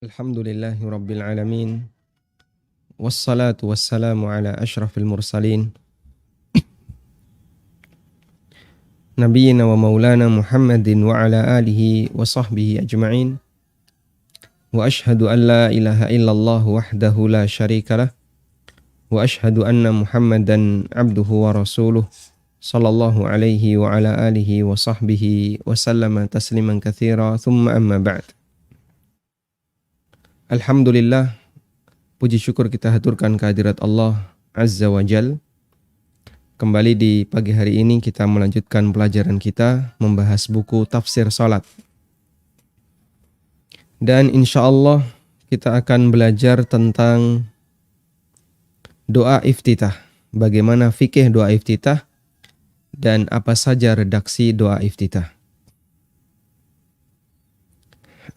Alhamdulillahi Rabbil Alamin. Wassalatu wassalamu ala ashrafil mursalin. Nabiyyina wa maulana Muhammadin wa ala alihi wa sahbihi ajma'in. Wa ashhadu an la ilaha illallah wahdahu la syarikalah. Wa ashhadu anna Muhammadan abduhu wa rasuluh. Sallallahu alaihi wa ala alihi wa sahbihi wa sallama tasliman katsira. Thumma amma ba'd. Alhamdulillah, puji syukur kita haturkan kehadirat Allah Azza wa Jal. Kembali di pagi hari ini kita melanjutkan pelajaran kita membahas buku Tafsir Salat. Dan insya Allah kita akan belajar tentang doa iftitah. Bagaimana fikih doa iftitah dan apa saja redaksi doa iftitah.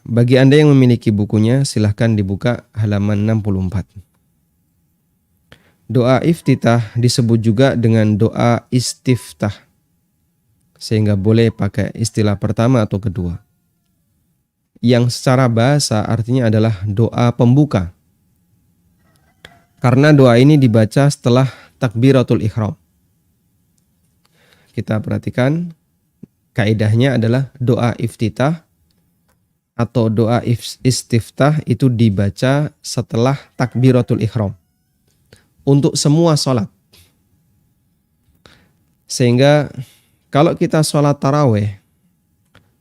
Bagi Anda yang memiliki bukunya, silahkan dibuka halaman 64. Doa iftitah disebut juga dengan doa istiftah, sehingga boleh pakai istilah pertama atau kedua. Yang secara bahasa artinya adalah doa pembuka. Karena doa ini dibaca setelah takbiratul ihram. Kita perhatikan, kaidahnya adalah doa iftitah atau doa istiftah itu dibaca setelah takbiratul ihram untuk semua sholat. Sehingga kalau kita sholat taraweh,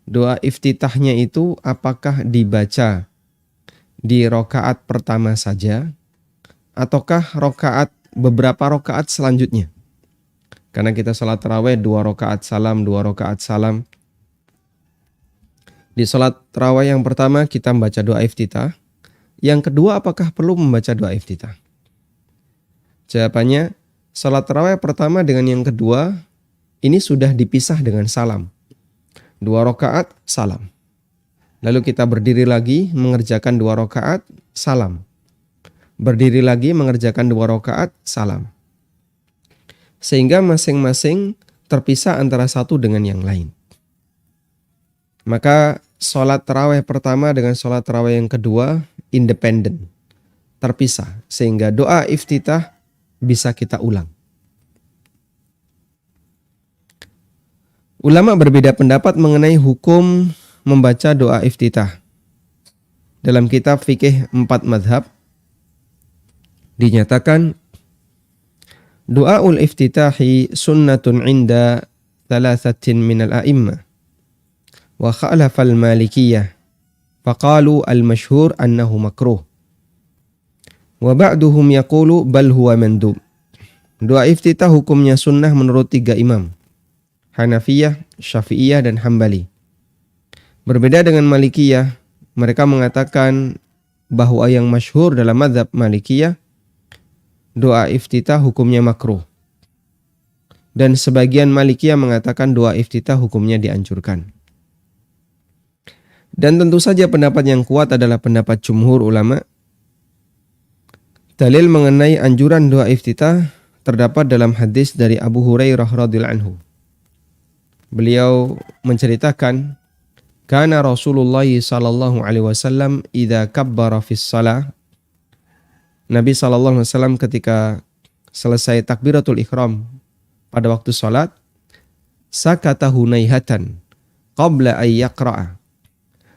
doa iftitahnya itu apakah dibaca di rokaat pertama saja ataukah beberapa rokaat selanjutnya. Karena kita sholat taraweh 2 rokaat salam, 2 rokaat salam. Di sholat tarawih yang pertama kita membaca doa iftitah. Yang kedua, apakah perlu membaca doa iftitah? Jawabannya, sholat tarawih pertama dengan yang kedua ini sudah dipisah dengan salam. 2 rakaat salam. Lalu kita berdiri lagi mengerjakan 2 rakaat salam. Berdiri lagi mengerjakan 2 rakaat salam. Sehingga masing-masing terpisah antara satu dengan yang lain. Maka sholat tarawih pertama dengan sholat tarawih yang kedua independen, terpisah, sehingga doa iftitah bisa kita ulang. Ulama berbeda pendapat mengenai hukum membaca doa iftitah. Dalam kitab fikih 4 madhab dinyatakan doaul iftitahi sunnatun inda thalathatin minal a'immah wa khalafal malikiyah faqalu al-masyhur annahu makruh wa ba'duhum yaqulu bal huwa mandub. Doa iftitah hukumnya sunnah menurut 3 imam, Hanafiyah, Syafi'iyah dan Hambali. Berbeda dengan Malikiyah, mereka mengatakan bahwa yang masyhur dalam mazhab Malikiyah doa iftitah hukumnya makruh. Dan sebagian Malikiyah mengatakan doa iftitah hukumnya dianjurkan. Dan tentu saja pendapat yang kuat adalah pendapat jumhur ulama. Dalil mengenai anjuran doa iftitah terdapat dalam hadis dari Abu Hurairah radhiyallahu anhu. Beliau menceritakan, kana Rasulullah sallallahu alaihi wasallam idza kabbara fis shalah. Nabi sallallahu alaihi wasallam ketika selesai takbiratul ihram pada waktu salat, sakata hunaihatan qabla ay yaqra'a.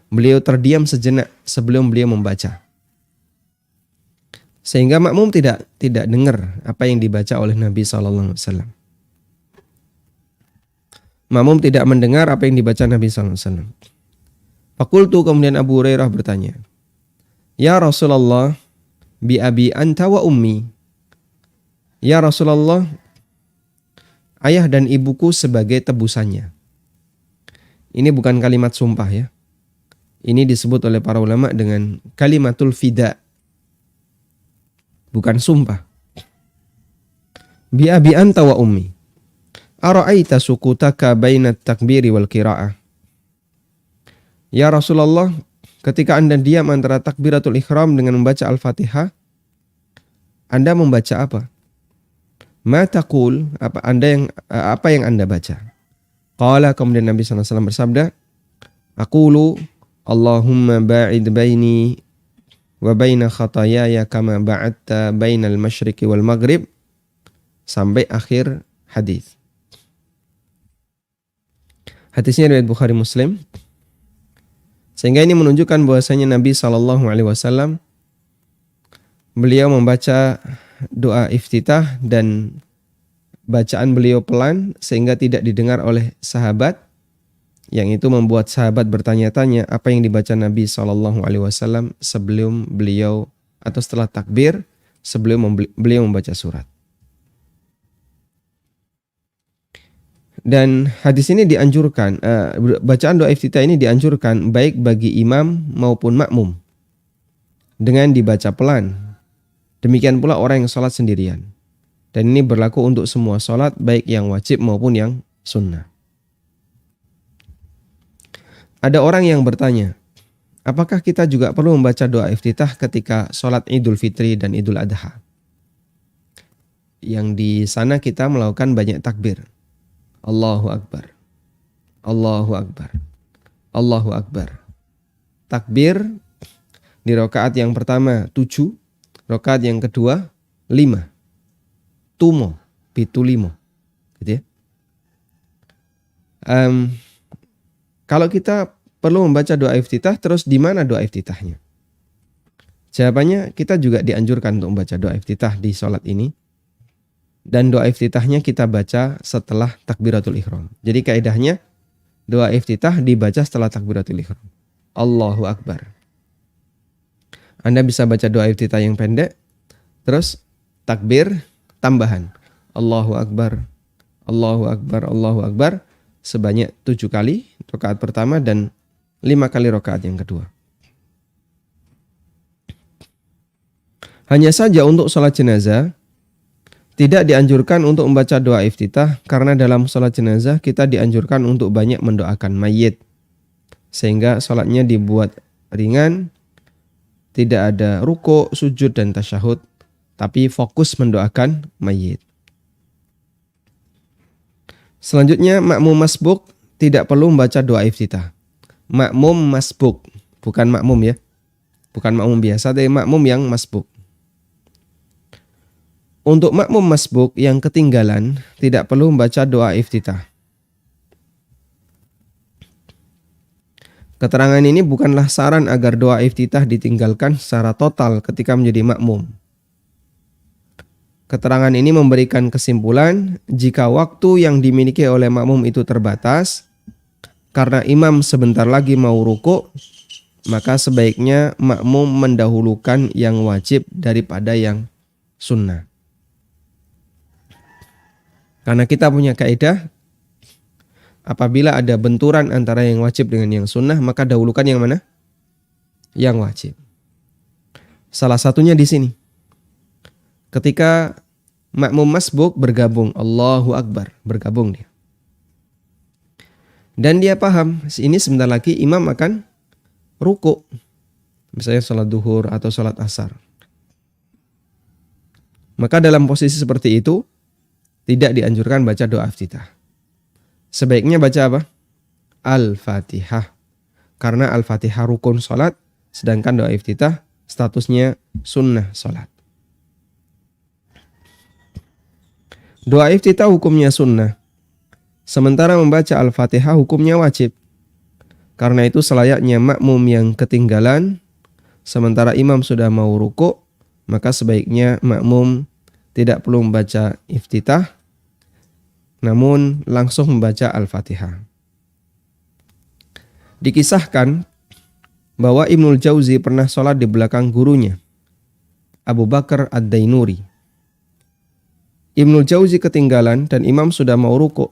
Beliau terdiam sejenak sebelum beliau membaca. Sehingga makmum tidak dengar apa yang dibaca oleh Nabi sallallahu alaihi wasallam. Makmum tidak mendengar apa yang dibaca Nabi sallallahu alaihi wasallam. Fakultu, kemudian Abu Hurairah bertanya, "Ya Rasulullah, bi abi anta wa ummi." Ya Rasulullah, ayah dan ibuku sebagai tebusannya. Ini bukan kalimat sumpah ya. Ini disebut oleh para ulama dengan kalimatul fida. Bukan sumpah. Bi abi anta wa ummi. Ara'aita sukutaka bainat takbiri wal qira'ah. Ya Rasulullah, ketika Anda diam antara takbiratul ihram dengan membaca Al-Fatihah, Anda membaca apa? Ma taqul, apa yang Anda baca? Qala, kemudian Nabi sallallahu alaihi wasallam bersabda, aqulu Allahumma ba'id baini wa baina khatayaya kama ba'adta bainal masyriqi wal maghrib, sampai akhir hadis. Hadisnya riwayat Bukhari Muslim. Sehingga ini menunjukkan bahwasanya Nabi SAW beliau membaca doa iftitah dan bacaan beliau pelan sehingga tidak didengar oleh sahabat, yang itu membuat sahabat bertanya-tanya apa yang dibaca Nabi SAW sebelum beliau atau setelah takbir, sebelum beliau membaca surat. Dan hadis ini dianjurkan, bacaan doa iftitah ini dianjurkan baik bagi imam maupun makmum dengan dibaca pelan. Demikian pula orang yang sholat sendirian. Dan ini berlaku untuk semua sholat, baik yang wajib maupun yang sunnah. Ada orang yang bertanya, apakah kita juga perlu membaca doa iftitah ketika sholat Idul Fitri dan Idul Adha? Yang di sana kita melakukan banyak takbir. Allahu Akbar, Allahu Akbar, Allahu Akbar. Takbir di rakaat yang pertama 7, rakaat yang kedua 5. Tumo, pitu limo. Gitu ya. Kalau kita perlu membaca doa iftitah, terus di mana doa iftitahnya? Jawabannya, kita juga dianjurkan untuk membaca doa iftitah di sholat ini. Dan doa iftitahnya kita baca setelah takbiratul ihram. Jadi kaidahnya, doa iftitah dibaca setelah takbiratul ihram. Allahu Akbar. Anda bisa baca doa iftitah yang pendek, terus takbir tambahan. Allahu Akbar, Allahu Akbar, Allahu Akbar. Sebanyak 7 kali rakaat pertama dan 5 kali rakaat yang kedua. Hanya saja untuk sholat jenazah tidak dianjurkan untuk membaca doa iftitah, karena dalam sholat jenazah kita dianjurkan untuk banyak mendoakan mayit, sehingga sholatnya dibuat ringan, tidak ada ruku, sujud dan tasyahud, tapi fokus mendoakan mayit. Selanjutnya, makmum masbuk tidak perlu membaca doa iftitah. Makmum masbuk, bukan makmum ya. Bukan makmum biasa, tapi makmum yang masbuk. Untuk makmum masbuk yang ketinggalan tidak perlu membaca doa iftitah. Keterangan ini bukanlah saran agar doa iftitah ditinggalkan secara total ketika menjadi makmum. Keterangan ini memberikan kesimpulan jika waktu yang dimiliki oleh makmum itu terbatas, karena imam sebentar lagi mau ruku, maka sebaiknya makmum mendahulukan yang wajib daripada yang sunnah. Karena kita punya kaidah, apabila ada benturan antara yang wajib dengan yang sunnah, maka dahulukan yang mana? Yang wajib. Salah satunya di sini. Ketika makmum masbuk bergabung, Allahu Akbar, bergabung dia. Dan dia paham, ini sebentar lagi imam akan ruku. Misalnya sholat duhur atau sholat asar. Maka dalam posisi seperti itu, tidak dianjurkan baca doa iftitah. Sebaiknya baca apa? Al-Fatihah. Karena Al-Fatihah rukun sholat, sedangkan doa iftitah statusnya sunnah sholat. Doa iftitah hukumnya sunnah. Sementara membaca Al-Fatihah hukumnya wajib. Karena itu selayaknya makmum yang ketinggalan, sementara imam sudah mau ruku, maka sebaiknya makmum tidak perlu membaca iftitah, namun langsung membaca Al-Fatihah. Dikisahkan bahwa Ibnul Jauzi pernah sholat di belakang gurunya, Abu Bakar Ad-Dainuri. Ibnul Jauzi ketinggalan dan imam sudah mau ruku,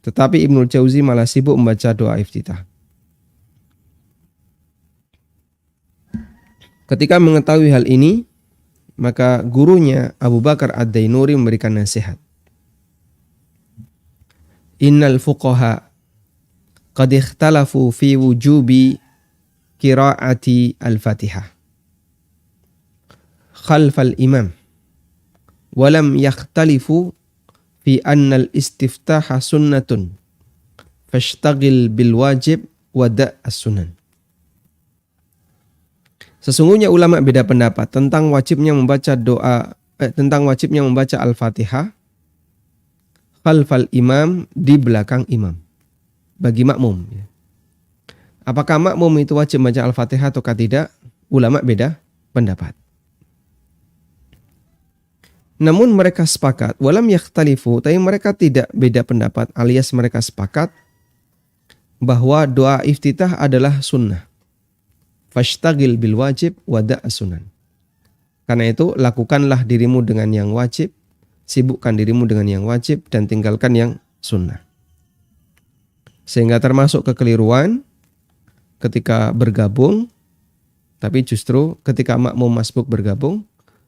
tetapi Ibnul Jauzi malah sibuk membaca doa iftitah. Ketika mengetahui hal ini, maka gurunya Abu Bakar Ad-Dainuri memberikan nasihat. Innal fuqaha qad ikhtalafu fi wujubi qiraati al-Fatihah khalfal imam walam yakhtalifu fi anna al-istiftaha sunnatun fashtagil bil wajib wa da' as-sunan. Sesungguhnya ulama beda pendapat tentang wajibnya membaca Al-Fatihah khalfal imam, di belakang imam, bagi makmum. Apakah makmum itu wajib membaca Al-Fatihah atau tidak? Ulama beda pendapat. Namun mereka sepakat, walam yakhtalifu, tapi mereka tidak beda pendapat, alias mereka sepakat bahwa doa iftitah adalah sunnah. Fashtagil bil wajib wada' sunan. Karena itu lakukanlah dirimu dengan yang wajib, sibukkan dirimu dengan yang wajib dan tinggalkan yang sunnah. Sehingga termasuk kekeliruan ketika bergabung, tapi justru ketika makmum masbuk bergabung,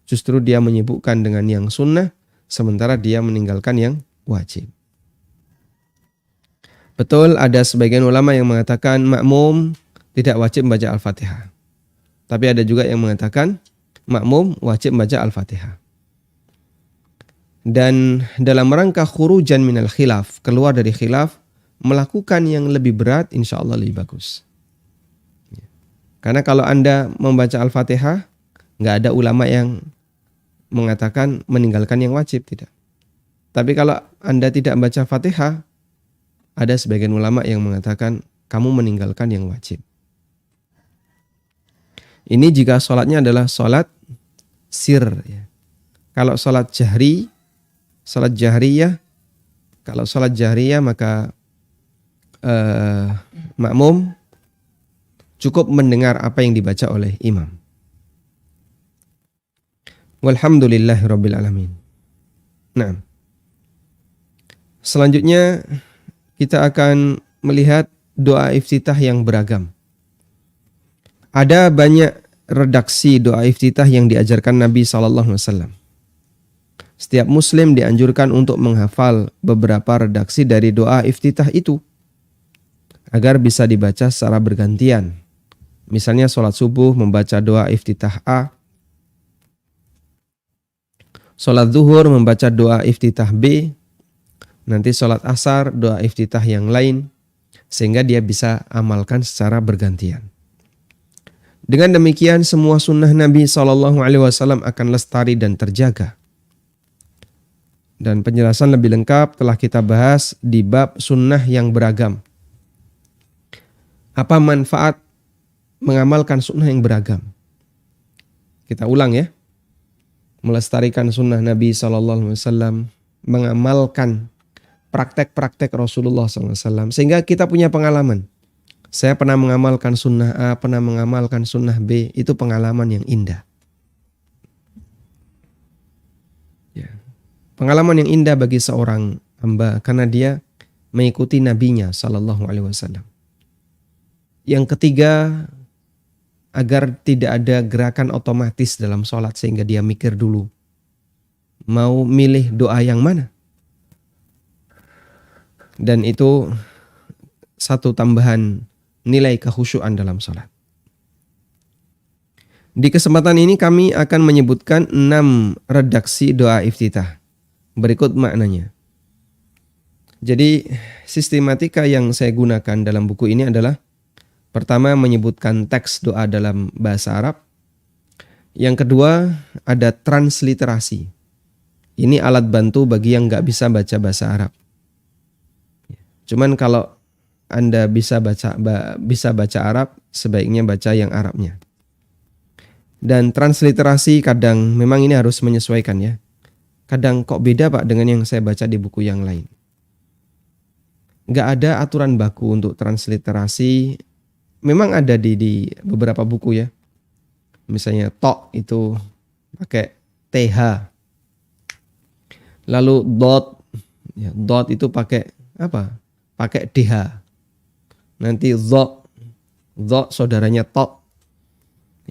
justru dia menyibukkan dengan yang sunnah, sementara dia meninggalkan yang wajib. Betul, ada sebagian ulama yang mengatakan makmum tidak wajib membaca Al-Fatihah. Tapi ada juga yang mengatakan makmum wajib membaca Al-Fatihah. Dan dalam rangka khurujan minal khilaf, keluar dari khilaf, melakukan yang lebih berat insya Allah lebih bagus. Karena kalau Anda membaca Al-Fatihah, nggak ada ulama yang mengatakan meninggalkan yang wajib, tidak. Tapi kalau Anda tidak membaca Fatihah, ada sebagian ulama yang mengatakan kamu meninggalkan yang wajib. Ini jika sholatnya adalah sholat sir. Kalau sholat jahriyah, kalau sholat jahriyah maka makmum cukup mendengar apa yang dibaca oleh imam. Walhamdulillahirabbil alamin. Nah, selanjutnya kita akan melihat doa iftitah yang beragam. Ada banyak redaksi doa iftitah yang diajarkan Nabi SAW. Setiap muslim dianjurkan untuk menghafal beberapa redaksi dari doa iftitah itu agar bisa dibaca secara bergantian. Misalnya sholat subuh membaca doa iftitah A, sholat zuhur membaca doa iftitah B, nanti sholat asar doa iftitah yang lain, sehingga dia bisa amalkan secara bergantian. Dengan demikian semua sunnah Nabi SAW akan lestari dan terjaga. Dan penjelasan lebih lengkap telah kita bahas di bab sunnah yang beragam. Apa manfaat mengamalkan sunnah yang beragam? Kita ulang ya. Melestarikan sunnah Nabi SAW, mengamalkan praktek-praktek Rasulullah SAW, sehingga kita punya pengalaman. Saya pernah mengamalkan sunnah A, pernah mengamalkan sunnah B, itu pengalaman yang indah. Ya. Pengalaman yang indah bagi seorang hamba karena dia mengikuti nabinya SAW. Yang ketiga, agar tidak ada gerakan otomatis dalam sholat sehingga dia mikir dulu mau milih doa yang mana. Dan itu satu tambahan nilai kekhusyuan dalam sholat. Di kesempatan ini kami akan menyebutkan 6 redaksi doa iftitah. Berikut maknanya. Jadi sistematika yang saya gunakan dalam buku ini adalah pertama menyebutkan teks doa dalam bahasa Arab. Yang kedua ada transliterasi. Ini alat bantu bagi yang nggak bisa baca bahasa Arab. Cuman kalau Anda bisa baca Arab, sebaiknya baca yang Arabnya. Dan transliterasi kadang memang ini harus menyesuaikan ya. Kadang kok beda Pak dengan yang saya baca di buku yang lain. Nggak ada aturan baku untuk transliterasi. Memang ada di beberapa buku ya. Misalnya tok itu pakai TH. Lalu dot itu pakai apa? Pakai DH. Nanti dot saudaranya tok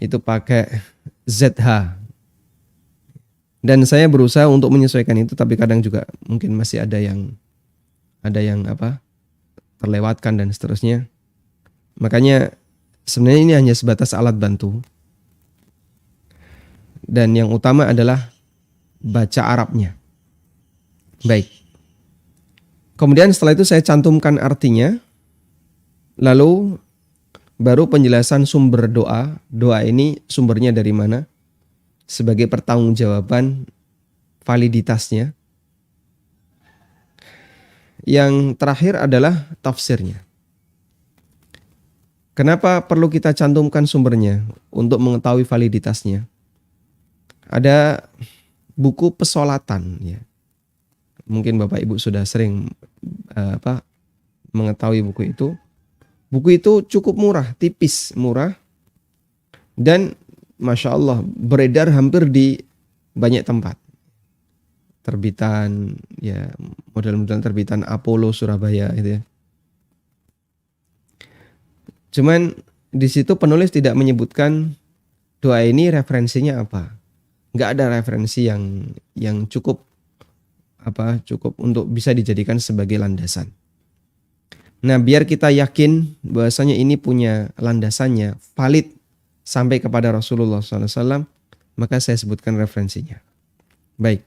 itu pakai ZH. Dan saya berusaha untuk menyesuaikan itu, tapi kadang juga mungkin masih ada yang terlewatkan dan seterusnya. Makanya sebenarnya ini hanya sebatas alat bantu. Dan yang utama adalah baca Arabnya. Baik. Kemudian setelah itu saya cantumkan artinya. Lalu baru penjelasan sumber doa. Doa ini sumbernya dari mana? Sebagai pertanggungjawaban validitasnya. Yang terakhir adalah tafsirnya. Kenapa perlu kita cantumkan sumbernya untuk mengetahui validitasnya? Ada buku pesolatan ya. Mungkin Bapak Ibu sudah sering mengetahui buku itu. Buku itu cukup murah, tipis, murah. Dan Masya Allah beredar hampir di banyak tempat. Terbitan ya, model-model terbitan Apollo Surabaya gitu ya. Cuman di situ penulis tidak menyebutkan doa ini referensinya apa. Nggak ada referensi yang cukup untuk bisa dijadikan sebagai landasan. Nah, biar kita yakin bahwasanya ini punya landasannya, valid sampai kepada Rasulullah SAW, maka saya sebutkan referensinya. Baik.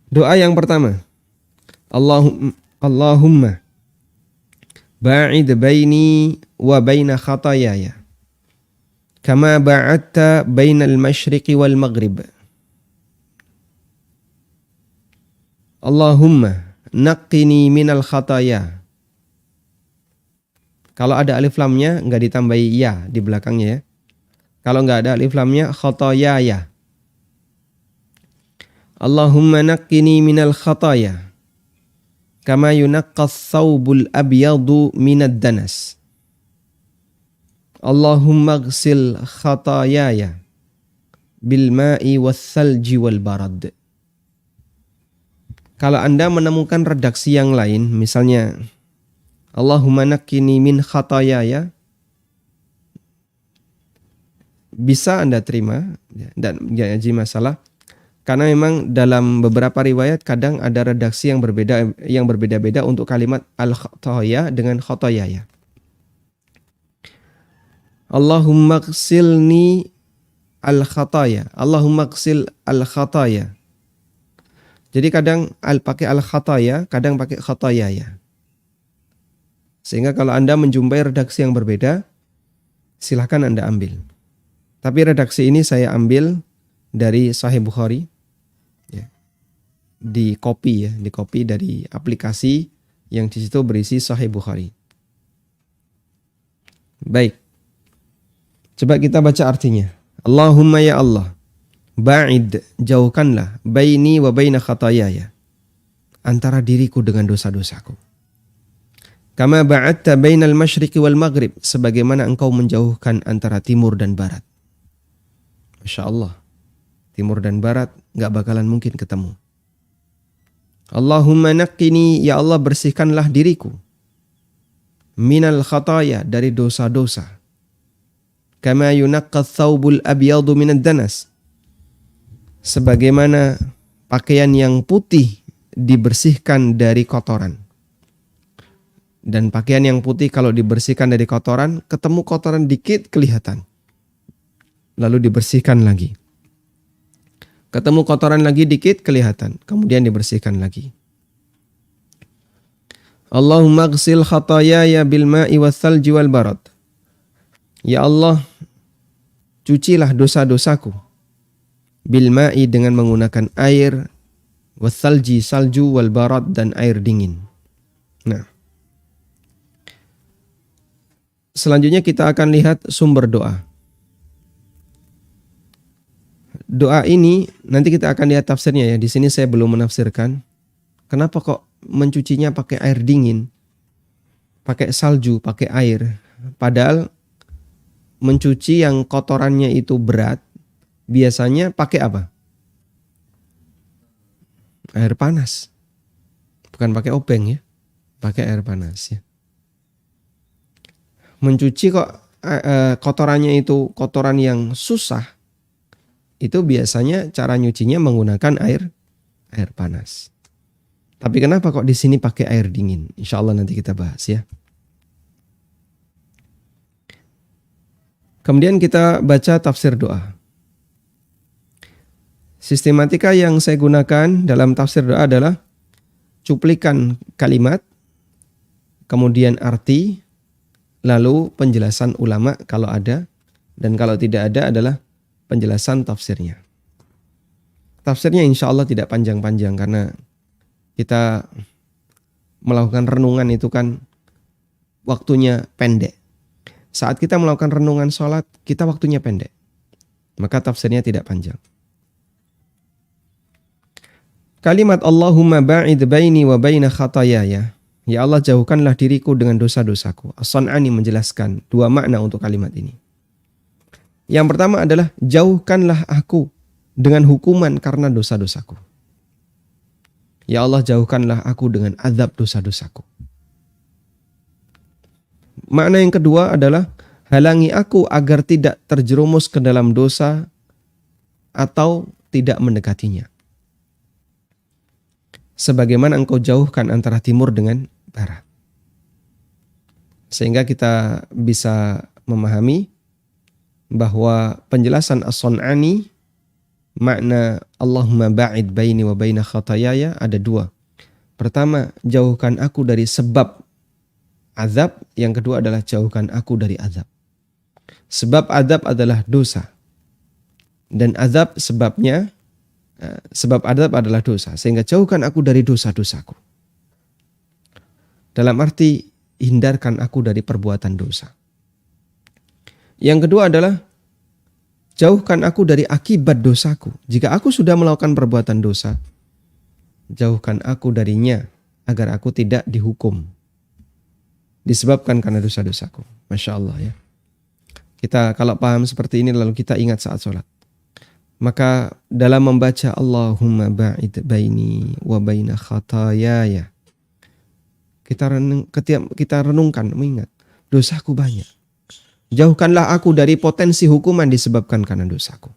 Doa yang pertama. Allahumma ba'id baini wa baina khatayaya kama ba'adta bainal masyriqi wal maghrib. Allahumma naqqini minal khataya. Kalau ada alif lamnya enggak ditambahi ya di belakangnya ya. Kalau enggak ada alif lamnya khatayaya. Allahumma naqqini minal khataya kama yunaqqas thawbul abyadu minad danas. Allahumma ghsil khatayaya bil ma'i was salji wal barad. Kalau Anda menemukan redaksi yang lain, misalnya Allahumma naqqini min khatayaya, bisa Anda terima dan tidak jadi masalah. Karena memang dalam beberapa riwayat kadang ada redaksi yang berbeda-beda untuk kalimat al-khataya dengan khatayaya. Allahumma ghsilni al-khataya. Allahumma ghsil al-khataya. Jadi kadang pakai al-khataya, kadang pakai khatayaya. Sehingga kalau Anda menjumpai redaksi yang berbeda, silahkan Anda ambil. Tapi redaksi ini saya ambil dari Sahih Bukhari. Di copy dari aplikasi yang di situ berisi Sahih Bukhari. Baik. Coba kita baca artinya. Allahumma ya Allah, ba'id, jauhkanlah baini wa baina khatayaya, antara diriku dengan dosa-dosaku. Kama ba'adta bainal masyriqi wal maghrib, sebagaimana engkau menjauhkan antara timur dan barat. Masya Allah. Timur dan barat gak bakalan mungkin ketemu. Allahumma naqqini, ya Allah bersihkanlah diriku. Minal khataya, dari dosa-dosa. Kama yunaqqas thawbul abyadu minad danas, sebagaimana pakaian yang putih dibersihkan dari kotoran. Dan pakaian yang putih kalau dibersihkan dari kotoran, ketemu kotoran dikit kelihatan. Lalu dibersihkan lagi. Ketemu kotoran lagi dikit kelihatan, kemudian dibersihkan lagi. Allahumma ghsil khatayaya bil ma'i was salji wal barad. Ya Allah, cucilah dosa-dosaku bil ma'i, dengan menggunakan air, was salji, salju, wal barad, dan air dingin. Nah, selanjutnya kita akan lihat sumber doa. Doa ini nanti kita akan lihat tafsirnya ya. Di sini saya belum menafsirkan. Kenapa kok mencucinya pakai air dingin, pakai salju, pakai air? Padahal mencuci yang kotorannya itu berat, biasanya pakai apa? Air panas. Bukan pakai obeng ya. Pakai air panas ya. Mencuci kok kotorannya itu kotoran yang susah, itu biasanya cara nyucinya menggunakan air panas. Tapi kenapa kok di sini pakai air dingin? Insya Allah nanti kita bahas ya. Kemudian kita baca tafsir doa. Sistematika yang saya gunakan dalam tafsir doa adalah cuplikan kalimat, kemudian arti, lalu penjelasan ulama kalau ada, dan kalau tidak ada adalah penjelasan tafsirnya. Tafsirnya insya Allah tidak panjang-panjang karena kita melakukan renungan itu kan waktunya pendek. Saat kita melakukan renungan sholat, kita waktunya pendek. Maka tafsirnya tidak panjang. Kalimat Allahumma ba'id baini wa baina khatayaya. Ya Allah, jauhkanlah diriku dengan dosa-dosaku. As-San'ani menjelaskan dua makna untuk kalimat ini. Yang pertama adalah jauhkanlah aku dengan hukuman karena dosa-dosaku. Ya Allah, jauhkanlah aku dengan azab dosa-dosaku. Makna yang kedua adalah halangi aku agar tidak terjerumus ke dalam dosa atau tidak mendekatinya. Sebagaimana engkau jauhkan antara timur dengan barat. Sehingga kita bisa memahami bahwa penjelasan As-San'ani makna Allahumma ba'id baini wa baina khatayaya ada dua. Pertama, jauhkan aku dari sebab azab. Yang kedua adalah jauhkan aku dari azab. Sebab azab adalah dosa. Dan azab sebabnya, sebab azab adalah dosa. Sehingga jauhkan aku dari dosa-dosaku. Dalam arti, hindarkan aku dari perbuatan dosa. Yang kedua adalah jauhkan aku dari akibat dosaku. Jika aku sudah melakukan perbuatan dosa, jauhkan aku darinya agar aku tidak dihukum. Disebabkan karena dosa-dosaku. Masya Allah ya. Kita kalau paham seperti ini lalu kita ingat saat sholat. Maka dalam membaca Allahumma ba'id baini wa baina khatayaya. Kita renungkan, mengingat dosaku banyak. Jauhkanlah aku dari potensi hukuman disebabkan karena dosaku.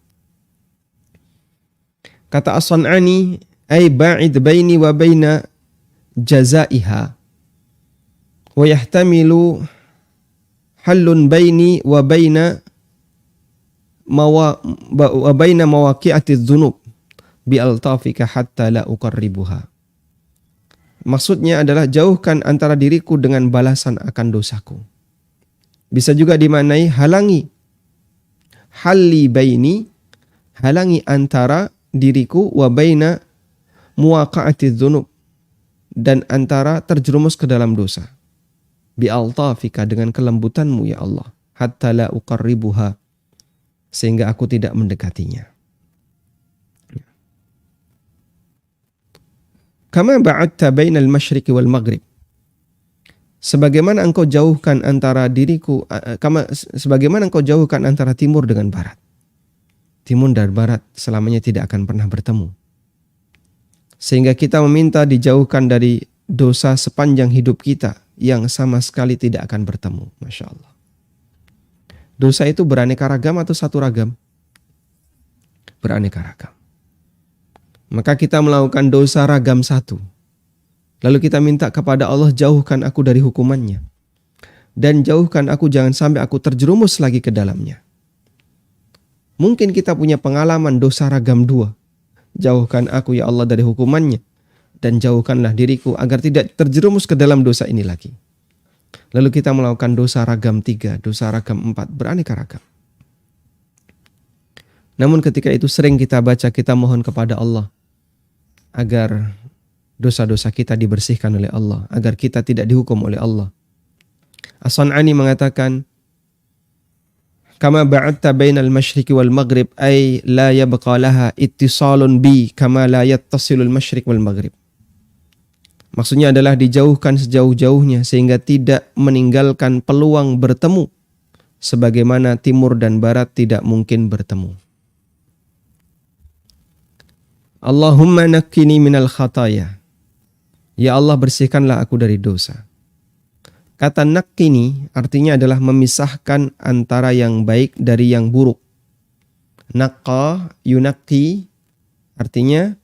Kata As-San'ani, ay ba'id baini wa baina jazaiha wa yahtamilu halun baini wa baina mawaqi'ati dzunub bi altafika hatta la uqarribuha. Maksudnya adalah jauhkan antara diriku dengan balasan akan dosaku. Bisa juga dimaknai halangi. Halli baini, halangi antara diriku wa baina muwaqa'ati dzunub, dan antara terjerumus ke dalam dosa. Bi altafika, dengan kelembutanmu ya Allah. Hatta la uqarribuha, sehingga aku tidak mendekatinya. Kama ba'adta bainal masyriqi wal maghrib. Sebagaimana engkau jauhkan antara diriku, sebagaimana engkau jauhkan antara timur dengan barat. Timur dan barat selamanya tidak akan pernah bertemu. Sehingga kita meminta dijauhkan dari dosa sepanjang hidup kita yang sama sekali tidak akan bertemu. Masya Allah. Dosa itu beraneka ragam atau satu ragam? Beraneka ragam. Maka kita melakukan dosa ragam satu. Lalu kita minta kepada Allah, jauhkan aku dari hukumannya. Dan jauhkan aku jangan sampai aku terjerumus lagi ke dalamnya. Mungkin kita punya pengalaman dosa ragam dua. Jauhkan aku ya Allah dari hukumannya. Dan jauhkanlah diriku agar tidak terjerumus ke dalam dosa ini lagi. Lalu kita melakukan dosa ragam 3, dosa ragam 4, beraneka ragam. Namun ketika itu sering kita baca, kita mohon kepada Allah agar dosa-dosa kita dibersihkan oleh Allah, agar kita tidak dihukum oleh Allah. As-San'ani mengatakan, kama ba'adta bainal masyriqi wal maghrib ay la yabqa laha ittisalun bi kama la yattasilul masyriq wal maghrib. Maksudnya adalah dijauhkan sejauh-jauhnya sehingga tidak meninggalkan peluang bertemu sebagaimana timur dan barat tidak mungkin bertemu. Allahumma nakkini minal khataya. Ya Allah, bersihkanlah aku dari dosa. Kata nakkini artinya adalah memisahkan antara yang baik dari yang buruk. Naqqa yunaqi artinya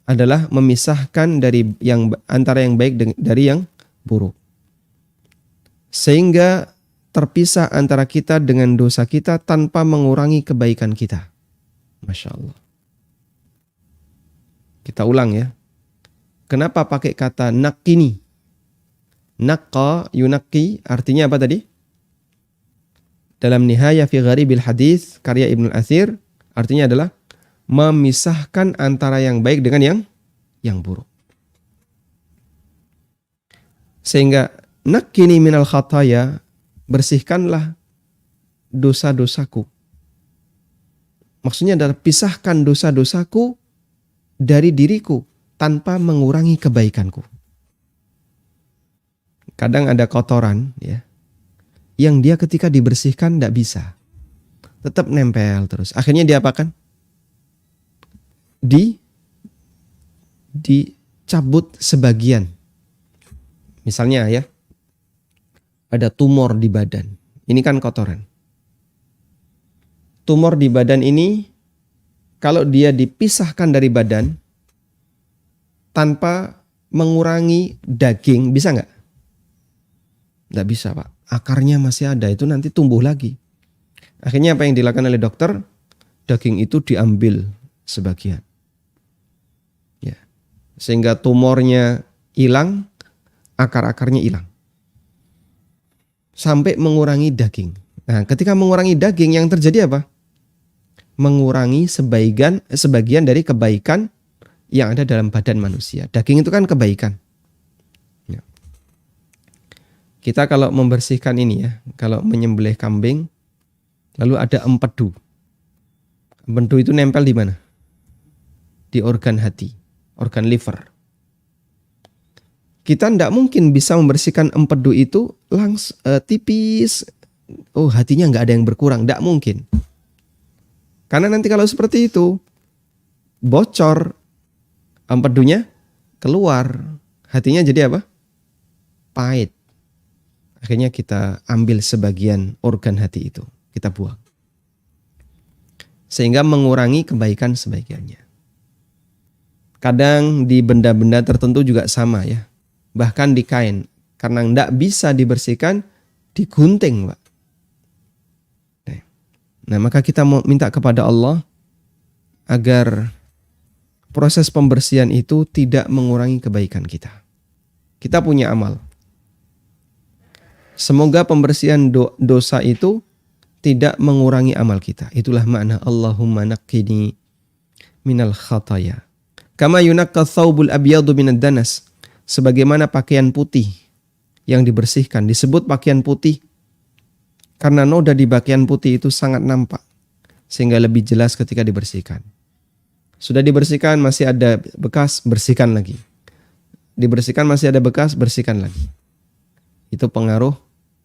adalah memisahkan dari yang antara yang baik dari yang buruk. Sehingga terpisah antara kita dengan dosa kita tanpa mengurangi kebaikan kita. Masya Allah. Kita ulang ya. Kenapa pakai kata nakini? Naqqa yunaqi artinya apa tadi? Dalam Nihaya fi Gharibil Hadits karya Ibnu Athir, artinya adalah memisahkan antara yang baik dengan yang buruk. Sehingga nakkini minal khataya, bersihkanlah dosa-dosaku. Maksudnya adalah pisahkan dosa-dosaku dari diriku tanpa mengurangi kebaikanku. Kadang ada kotoran ya, yang dia ketika dibersihkan tidak bisa, tetap nempel terus. Akhirnya dia apakan? Dicabut sebagian. Misalnya ya, ada tumor di badan. Ini kan kotoran. Tumor di badan ini kalau dia dipisahkan dari badan tanpa mengurangi daging, bisa nggak? Nggak bisa, Pak. Akarnya masih ada, itu nanti tumbuh lagi. Akhirnya apa yang dilakukan oleh dokter? Daging itu diambil sebagian. Ya. Sehingga tumornya hilang, akar-akarnya hilang. Sampai mengurangi daging. Nah, ketika mengurangi daging, yang terjadi apa? Mengurangi sebagian dari kebaikan yang ada dalam badan manusia. Daging itu kan kebaikan. Ya. Kita kalau membersihkan ini ya, kalau menyembelih kambing, lalu ada empedu. Empedu itu nempel di mana? Di organ hati, organ liver. Kita tidak mungkin bisa membersihkan empedu itu langsung tipis. Oh, hatinya nggak ada yang berkurang, tidak mungkin. Karena nanti kalau seperti itu, bocor, empedunya keluar, hatinya jadi apa? Pahit. Akhirnya kita ambil sebagian organ hati itu, kita buang. Sehingga mengurangi kebaikan sebagiannya. Kadang di benda-benda tertentu juga sama ya. Bahkan di kain. Karena tidak bisa dibersihkan, digunting, Pak. Nah, maka kita mau minta kepada Allah agar proses pembersihan itu tidak mengurangi kebaikan kita. Kita punya amal. Semoga pembersihan dosa itu tidak mengurangi amal kita. Itulah makna Allahumma naqqini minal khataya. Kama yunaqqa thawbul abyadu minad danas. Sebagaimana pakaian putih yang dibersihkan. Disebut pakaian putih karena noda di pakaian putih itu sangat nampak. Sehingga lebih jelas ketika dibersihkan. Sudah dibersihkan masih ada bekas, bersihkan lagi. Dibersihkan masih ada bekas, bersihkan lagi. Itu pengaruh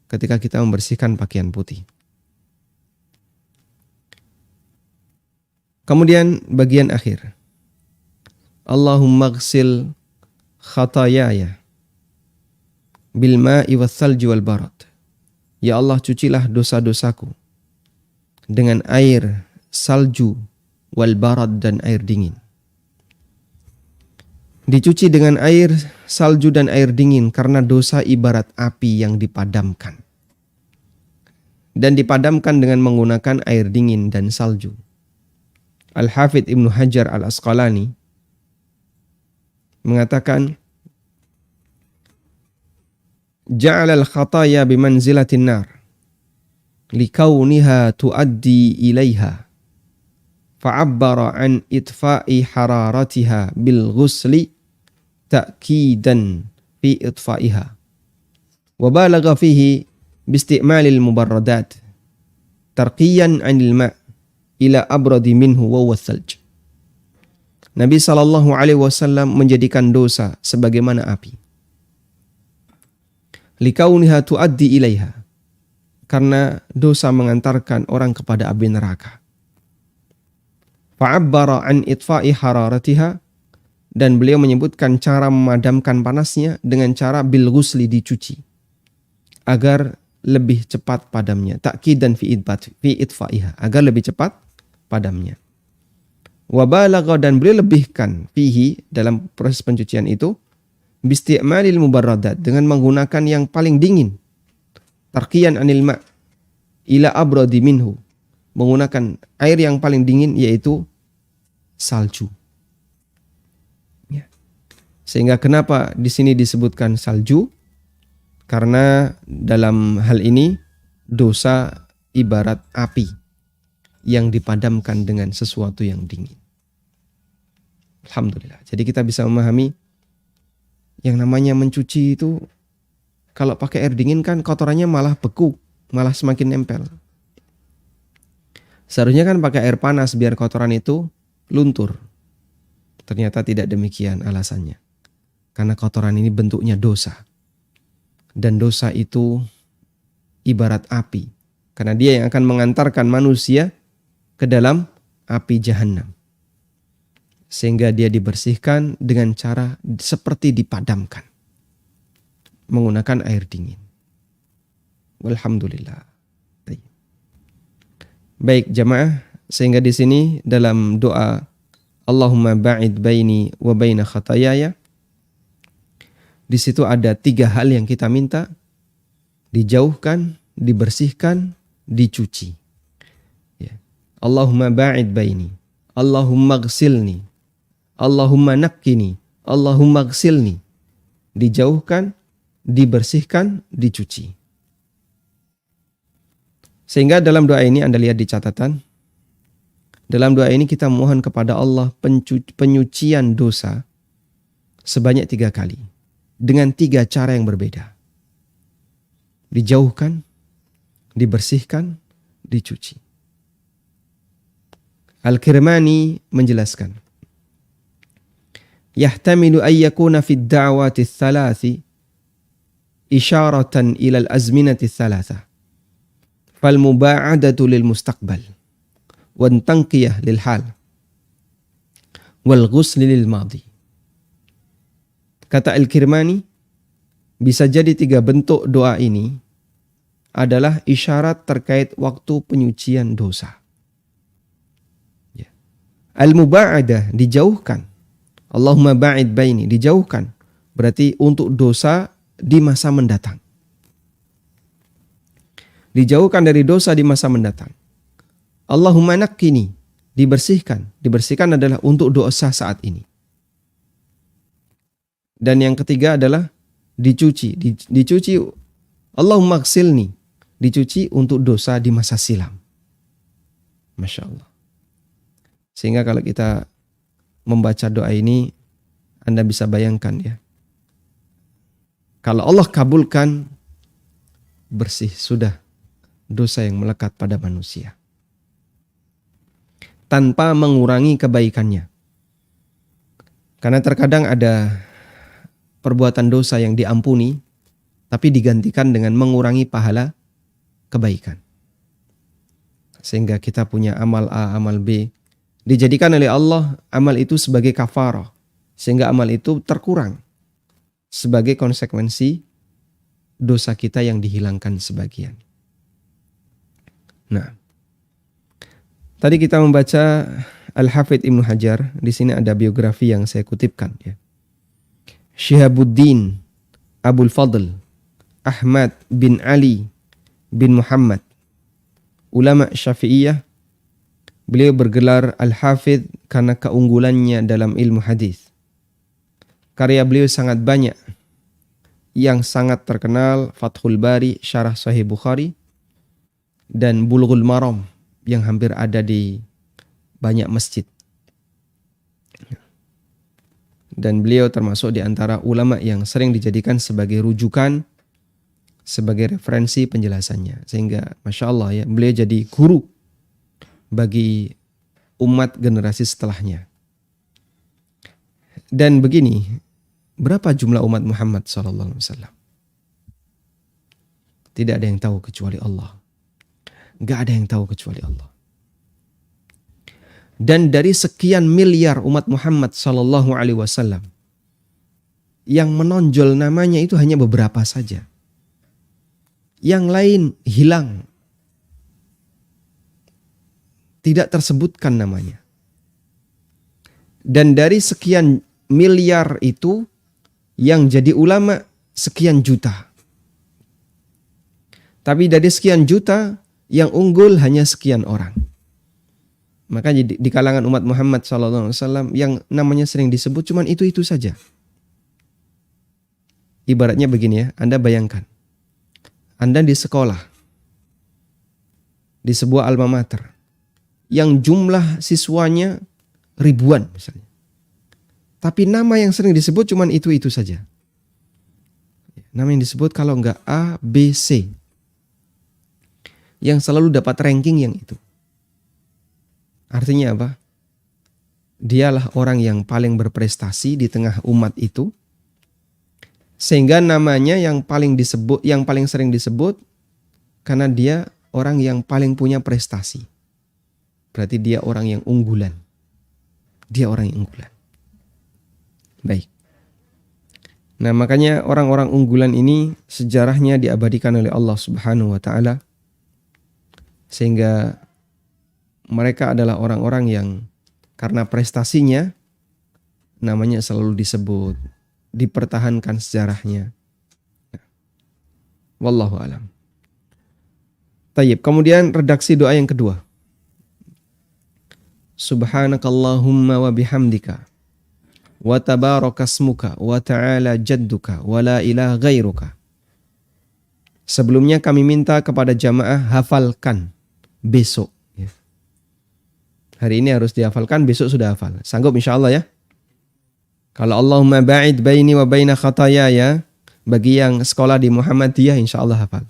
ketika kita membersihkan pakaian putih. Kemudian bagian akhir. Allahumma ghsil khatayaya bil ma'i wassalji wal barad. Ya Allah, cucilah dosa-dosaku dengan air salju wal barad dan air dingin. Dicuci dengan air salju dan air dingin karena dosa ibarat api yang dipadamkan. Dan dipadamkan dengan menggunakan air dingin dan salju. Al-Hafidh Ibnu Hajar Al-Asqalani mengatakan, Ja'ala al-khataya bimanzilatin nar likauniha tuaddi ilaiha fa'abbara an itfa'i hararatiha bil ghusli ta'kidan fi itfa'iha wa balagha fihi bisti'malil mubarradat tarqiyan 'anil ma' ila abradi minhu wa wasalj. Nabi SAW menjadikan dosa sebagaimana api. Likauniha tuaddi ilaiha. Karena dosa mengantarkan orang kepada api neraka. Fa'abbara an itfa'i hararatiha. Dan beliau menyebutkan cara memadamkan panasnya dengan cara bil ghusli, dicuci. Agar lebih cepat padamnya. Ta'kidan fi itfa'iha. Agar lebih cepat padamnya. Wabalagha, dan beliau lebihkan fihi, dalam proses pencucian itu, bisti'malil mubarradat, dengan menggunakan yang paling dingin. Tarqiyan anil ma' ila abradi minhu, menggunakan air yang paling dingin, yaitu salju. Ya. Sehingga kenapa di sini disebutkan salju? Karena dalam hal ini dosa ibarat api yang dipadamkan dengan sesuatu yang dingin. Alhamdulillah. Jadi kita bisa memahami yang namanya mencuci itu, kalau pakai air dingin kan kotorannya malah beku, malah semakin nempel. Seharusnya kan pakai air panas biar kotoran itu luntur. Ternyata tidak demikian alasannya. Karena kotoran ini bentuknya dosa. Dan dosa itu ibarat api. Karena dia yang akan mengantarkan manusia ke dalam api jahanam. Sehingga dia dibersihkan dengan cara seperti dipadamkan. Menggunakan air dingin. Walhamdulillah. Baik jamaah, sehingga di sini dalam doa Allahumma ba'id baini wa baina khatayaya, di situ ada 3 hal yang kita minta: dijauhkan, dibersihkan, dicuci. Ya. Allahumma ba'id baini, Allahumma ghsilni, Allahumma naqqini, Allahumma ghsilni. Dijauhkan, dibersihkan, dicuci. Sehingga dalam doa ini Anda lihat di catatan, dalam doa ini kita mohon kepada Allah penyucian dosa sebanyak 3 kali. Dengan 3 cara yang berbeda. Dijauhkan, dibersihkan, dicuci. Al-Kirmani menjelaskan, yahtamilu ayyakuna fid da'wati thalathi isyaratan ila al-azminati thalatha. Fal muba'adatu lil mustaqbal, wan tanqiyah lil hal, wal ghusl lil madi. Kata Al-Kirmani, bisa jadi 3 bentuk doa ini adalah isyarat terkait waktu penyucian dosa. Ya. Al-muba'adah, dijauhkan. Allahumma ba'id baini, dijauhkan. Berarti untuk dosa di masa mendatang. Dijauhkan dari dosa di masa mendatang. Allahumma naqqini, dibersihkan. Dibersihkan adalah untuk dosa saat ini. Dan yang ketiga adalah dicuci. Dicuci, Allahumma ghsilni, dicuci untuk dosa di masa silam. Masya Allah. Sehingga kalau kita membaca doa ini, Anda bisa bayangkan ya. Kalau Allah kabulkan, bersih sudah dosa yang melekat pada manusia. Tanpa mengurangi kebaikannya. Karena terkadang ada perbuatan dosa yang diampuni, tapi digantikan dengan mengurangi pahala kebaikan. Sehingga kita punya amal A, amal B. Dijadikan oleh Allah amal itu sebagai kafarah. Sehingga amal itu terkurang. Sebagai konsekuensi dosa kita yang dihilangkan sebagian. Nah, tadi kita membaca Al-Hafidh Ibnu Hajar. Di sini ada biografi yang saya kutipkan ya. Syihabuddin Abul Fadl Ahmad bin Ali bin Muhammad, ulama Syafi'iyah. Beliau bergelar Al-Hafidh karena keunggulannya dalam ilmu hadis. Karya beliau sangat banyak. Yang sangat terkenal Fathul Bari, Syarah Sahih Bukhari, dan Bulughul Maram yang hampir ada di banyak masjid. Dan beliau termasuk di antara ulama yang sering dijadikan sebagai rujukan, sebagai referensi penjelasannya. Sehingga Masya Allah ya, beliau jadi guru bagi umat generasi setelahnya. Dan begini, berapa jumlah umat Muhammad SAW? Tidak ada yang tahu kecuali Allah. Gak ada yang tahu kecuali Allah. Dan dari sekian miliar umat Muhammad SAW, yang menonjol namanya itu hanya beberapa saja. Yang lain hilang. Tidak tersebutkan namanya. Dan dari sekian miliar itu, yang jadi ulama sekian juta. Tapi dari sekian juta, yang unggul hanya sekian orang. Maka di kalangan umat Muhammad SAW yang namanya sering disebut cuman itu saja. Ibaratnya begini ya, Anda bayangkan. Anda di sekolah. di sebuah alma mater yang jumlah siswanya ribuan misalnya. Tapi nama yang sering disebut cuma itu saja. Nama yang disebut kalau enggak A, B, C. Yang selalu dapat ranking yang itu. Artinya apa? Dialah orang yang paling berprestasi di tengah umat itu. Sehingga namanya yang paling disebut, yang paling sering disebut karena dia orang yang paling punya prestasi. Berarti dia orang yang unggulan. Dia orang yang unggulan. Baik. Nah, makanya orang-orang unggulan ini sejarahnya diabadikan oleh Allah Subhanahu wa taala sehingga mereka adalah orang-orang yang karena prestasinya namanya selalu disebut, dipertahankan sejarahnya. Wallahu alam. Tayyib, kemudian redaksi doa yang kedua. Subhanakallahumma wa bihamdika wa tabarakasmuka wa ta'ala jadduka wa la ilaha ghairuka. Sebelumnya kami minta kepada jamaah hafalkan besok. Ya. Hari ini harus dihafalkan, besok sudah hafal. Sanggup insyaAllah ya. Kalau Allahumma ba'id baini wa baina khatayaya, bagi yang sekolah di Muhammadiyah insyaAllah hafal.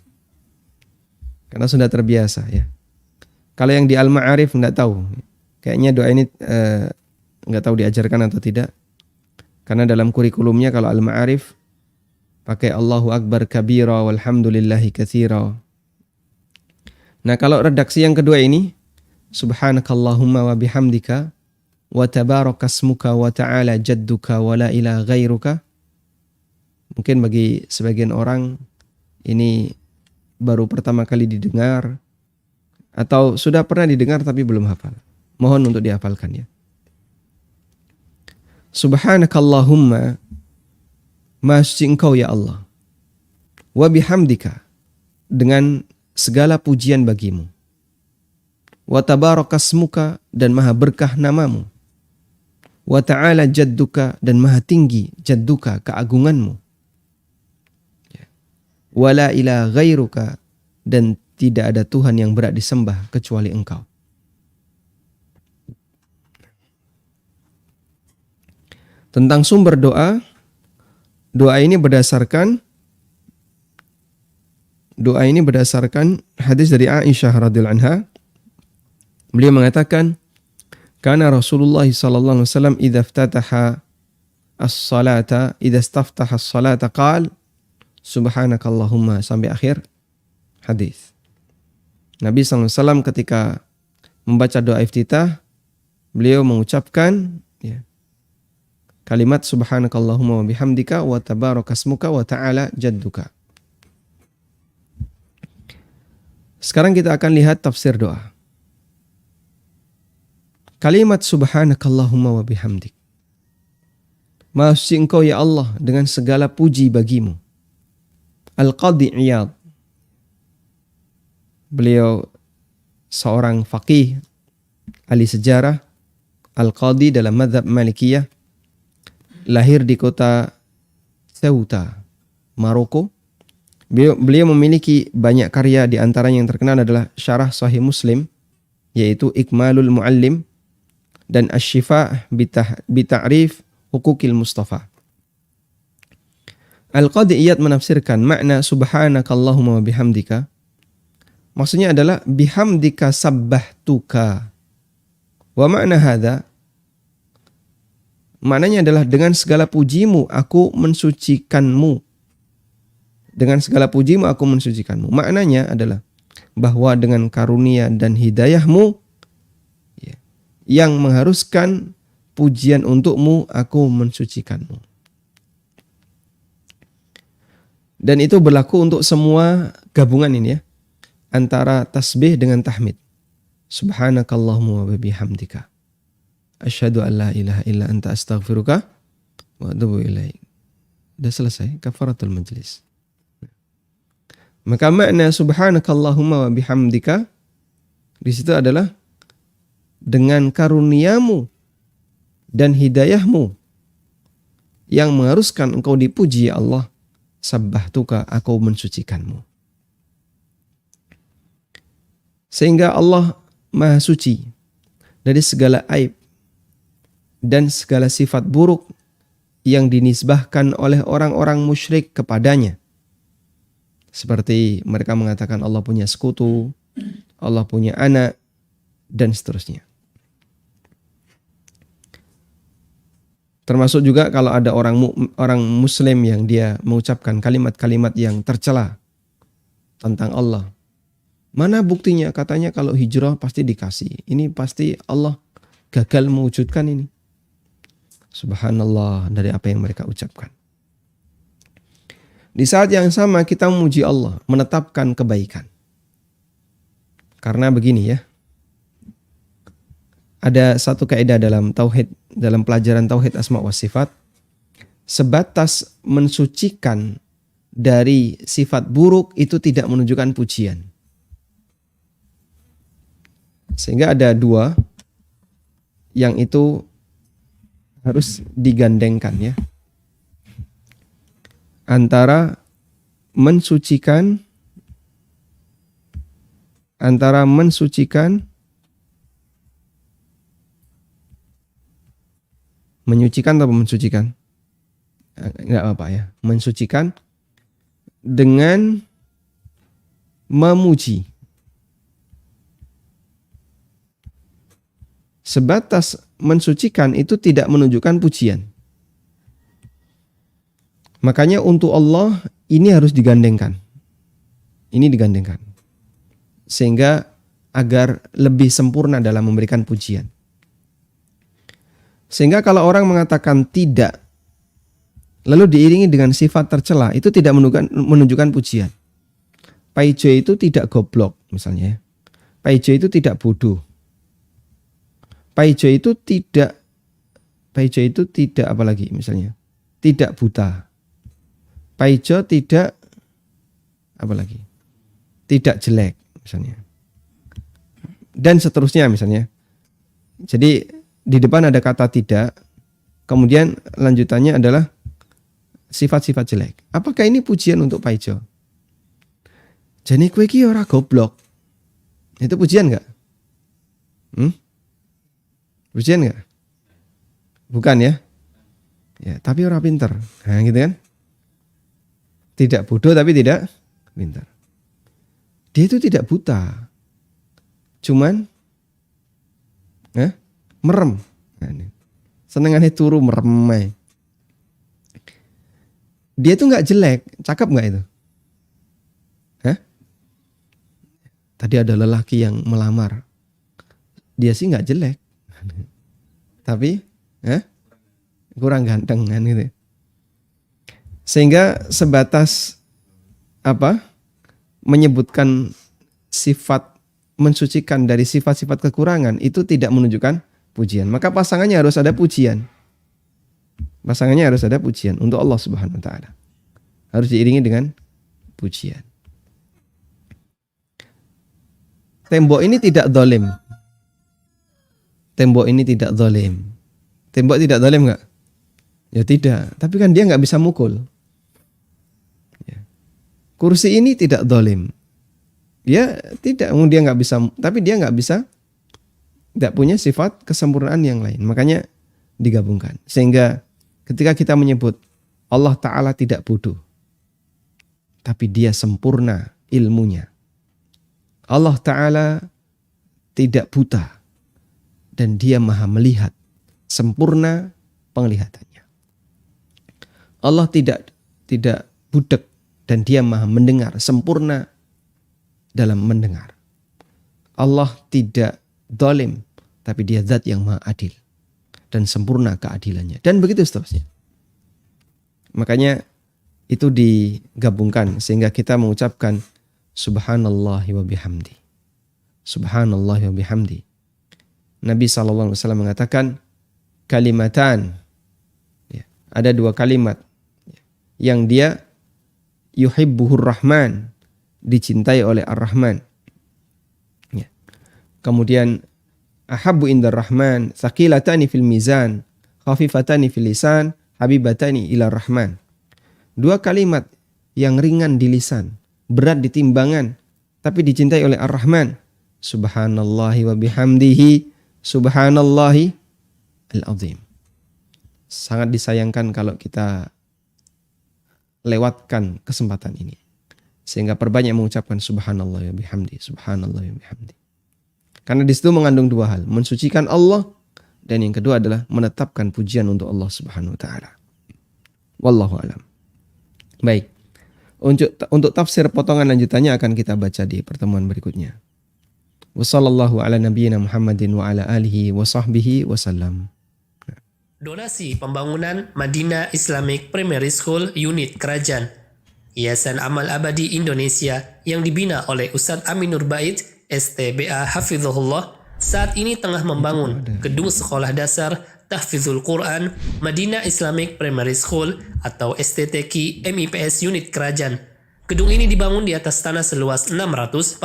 Karena sudah terbiasa ya. Kalau yang di Al-Ma'arif enggak tahu. Kayaknya doa ini enggak tahu diajarkan atau tidak. Karena dalam kurikulumnya kalau Al-Ma'arif pakai Allahu Akbar kabira walhamdulillahi katsira. Nah, kalau redaksi yang kedua ini subhanakallahumma wa bihamdika wa tabarakasmuka wa ta'ala jadduka wa la ilaha ghairuka. Mungkin bagi sebagian orang ini baru pertama kali didengar atau sudah pernah didengar tapi belum hafal. Mohon untuk dihafalkan ya. Subhanakallahumma, Maha suci Engkau ya Allah. Wa bihamdika, dengan segala pujian bagimu. Wa tabarakasmuka, dan maha berkah namamu. Wa ta'ala jadduka, dan maha tinggi jadduka, keagunganmu. Wa la ilaha ghairuka, dan tidak ada Tuhan yang berhak disembah kecuali Engkau. Tentang sumber doa, doa ini berdasarkan hadis dari Aisyah radhiyallahu anha. Beliau mengatakan, "Kana Rasulullah sallallahu alaihi wasallam idza iftataha as-salata, idza istaftaha as-salata qala subhanakallahumma," sampai akhir hadis. Nabi sallallahu alaihi wasallam ketika membaca doa iftitah, beliau mengucapkan kalimat subhanakallahumma wa bihamdika wa tabarakasmuka wa ta'ala jadduka. Sekarang kita akan lihat tafsir doa. Kalimat subhanakallahumma wa bihamdik. Maha suci Engkau ya Allah dengan segala puji bagimu. Al-Qadhi Iyad. Beliau seorang faqih, ahli sejarah, Al-Qadhi dalam mazhab Malikiyah. Lahir di kota Ceuta, Maroko. Beliau memiliki banyak karya, di antaranya yang terkenal adalah Syarah Sahih Muslim, yaitu Ikmalul Muallim, dan Asy-Syifa bi Ta'rif Huquqil Mustafa. Al-Qadhi Iyad menafsirkan makna subhanakallahumma wa bihamdika. Maksudnya adalah bihamdika sabbahtuka. Wa makna hadza, maknanya adalah dengan segala pujimu aku mensucikanmu. Dengan segala pujimu aku mensucikanmu. Maknanya adalah bahwa dengan karunia dan hidayahmu yang mengharuskan pujian untukmu, aku mensucikanmu. Dan itu berlaku untuk semua gabungan ini ya. Antara tasbih dengan tahmid. Subhanakallahumma wa bihamdika. Asyhadu an la ilaha illa anta astaghfiruka wa atubu ilaik. Sudah selesai kafaratul majlis. Maka makna subhanakallahumma wa bihamdika di situ adalah dengan karuniamu dan hidayahmu yang mengharuskan engkau dipuji ya Allah, sabbahtuka, aku mensucikanmu. Sehingga Allah Maha Suci dari segala aib dan segala sifat buruk yang dinisbahkan oleh orang-orang musyrik kepadanya. Seperti mereka mengatakan Allah punya sekutu, Allah punya anak, dan seterusnya. Termasuk juga kalau ada orang muslim yang dia mengucapkan kalimat-kalimat yang tercela tentang Allah. Mana buktinya? Katanya kalau hijrah pasti dikasih. Ini pasti Allah gagal mewujudkan ini. Subhanallah dari apa yang mereka ucapkan. Di saat yang sama kita memuji Allah, menetapkan kebaikan. Karena begini ya. Ada satu kaidah dalam tauhid, dalam pelajaran tauhid asma wa sifat, sebatas mensucikan dari sifat buruk itu tidak menunjukkan pujian. Sehingga ada dua yang itu harus digandengkan ya. Antara mensucikan menyucikan atau mensucikan? Enggak apa-apa ya. Mensucikan dengan memuji. Sebatas mensucikan itu tidak menunjukkan pujian. Makanya untuk Allah ini harus digandengkan. Ini digandengkan. Sehingga agar lebih sempurna dalam memberikan pujian. Sehingga kalau orang mengatakan tidak, lalu diiringi dengan sifat tercela, itu tidak menunjukkan pujian. Pak Ijo itu tidak goblok misalnya. Pak Ijo itu tidak bodoh. Pak Ijo itu tidak apa lagi misalnya. Tidak buta. Pak Ijo tidak apa lagi. Tidak jelek misalnya. Dan seterusnya misalnya. Jadi di depan ada kata tidak, kemudian lanjutannya adalah sifat-sifat jelek. Apakah ini pujian untuk Pak Ijo? Jadi kowe iki ora goblok. Itu pujian enggak? Pujian enggak? Bukan ya? Ya, tapi orang pinter. Nah, gitu kan? Tidak bodoh tapi tidak pintar. Dia itu tidak buta. Cuman merem. Nah, senengannya turu merem. Dia itu enggak jelek, cakep enggak itu? Tadi ada lelaki yang melamar. Dia sih enggak jelek. Tapi kurang ganteng kan gitu. Sehingga sebatas menyebutkan sifat, mensucikan dari sifat-sifat kekurangan itu tidak menunjukkan pujian. Maka pasangannya harus ada pujian. Pasangannya harus ada pujian untuk Allah Subhanahu wa taala. Harus diiringi dengan pujian. Tembok ini tidak zalim. Tembok ini tidak zalim. Tembok tidak zalim enggak? Ya tidak. Tapi kan dia enggak bisa mukul. Ya. Kursi ini tidak zalim. Ya tidak. Dia enggak bisa. Tapi dia enggak bisa. Tidak punya sifat kesempurnaan yang lain. Makanya digabungkan. Sehingga ketika kita menyebut Allah Ta'ala tidak bodoh. Tapi dia sempurna ilmunya. Allah Ta'ala tidak buta. Dan dia maha melihat. Sempurna penglihatannya. Allah tidak budak. Dan dia maha mendengar. Sempurna dalam mendengar. Allah tidak zalim. Tapi dia zat yang maha adil. Dan sempurna keadilannya. Dan begitu seterusnya. Makanya itu digabungkan. Sehingga kita mengucapkan Subhanallahi wa bihamdi. Subhanallahi wa bihamdi. Nabi SAW mengatakan kalimatan. Ya, ada dua kalimat. Yang dia yuhibbuhur rahman. Dicintai oleh ar-Rahman. Ya. Kemudian ahabbu indar rahman. Thaqilatani fil mizan. Khafifatani fil lisan. Habibatani ila rahman. Dua kalimat yang ringan di lisan. Berat di timbangan, tapi dicintai oleh Ar-Rahman. Subhanallahi wa bihamdihi, subhanallahi al-azim. Sangat disayangkan kalau kita lewatkan kesempatan ini. Sehingga perbanyak mengucapkan subhanallah wa bihamdi, subhanallah wa bihamdi. Karena di situ mengandung dua hal, mensucikan Allah, dan yang kedua adalah menetapkan pujian untuk Allah Subhanahu wa taala. Wallahu alam. Baik. Untuk tafsir potongan lanjutannya akan kita baca di pertemuan berikutnya. Wassallallahu ala nabiyyina Muhammadin wa ala alihi wa sahbihi wasallam. Donasi pembangunan Madinah Islamic Primary School Unit Kerajaan Yayasan Amal Abadi Indonesia yang dibina oleh Ustadz Aminur Bait STBA Hafizahullah saat ini tengah membangun gedung sekolah dasar Tahfizul Quran Madinah Islamic Primary School atau STTQ MIPS Unit Kerajaan. Gedung ini dibangun di atas tanah seluas 646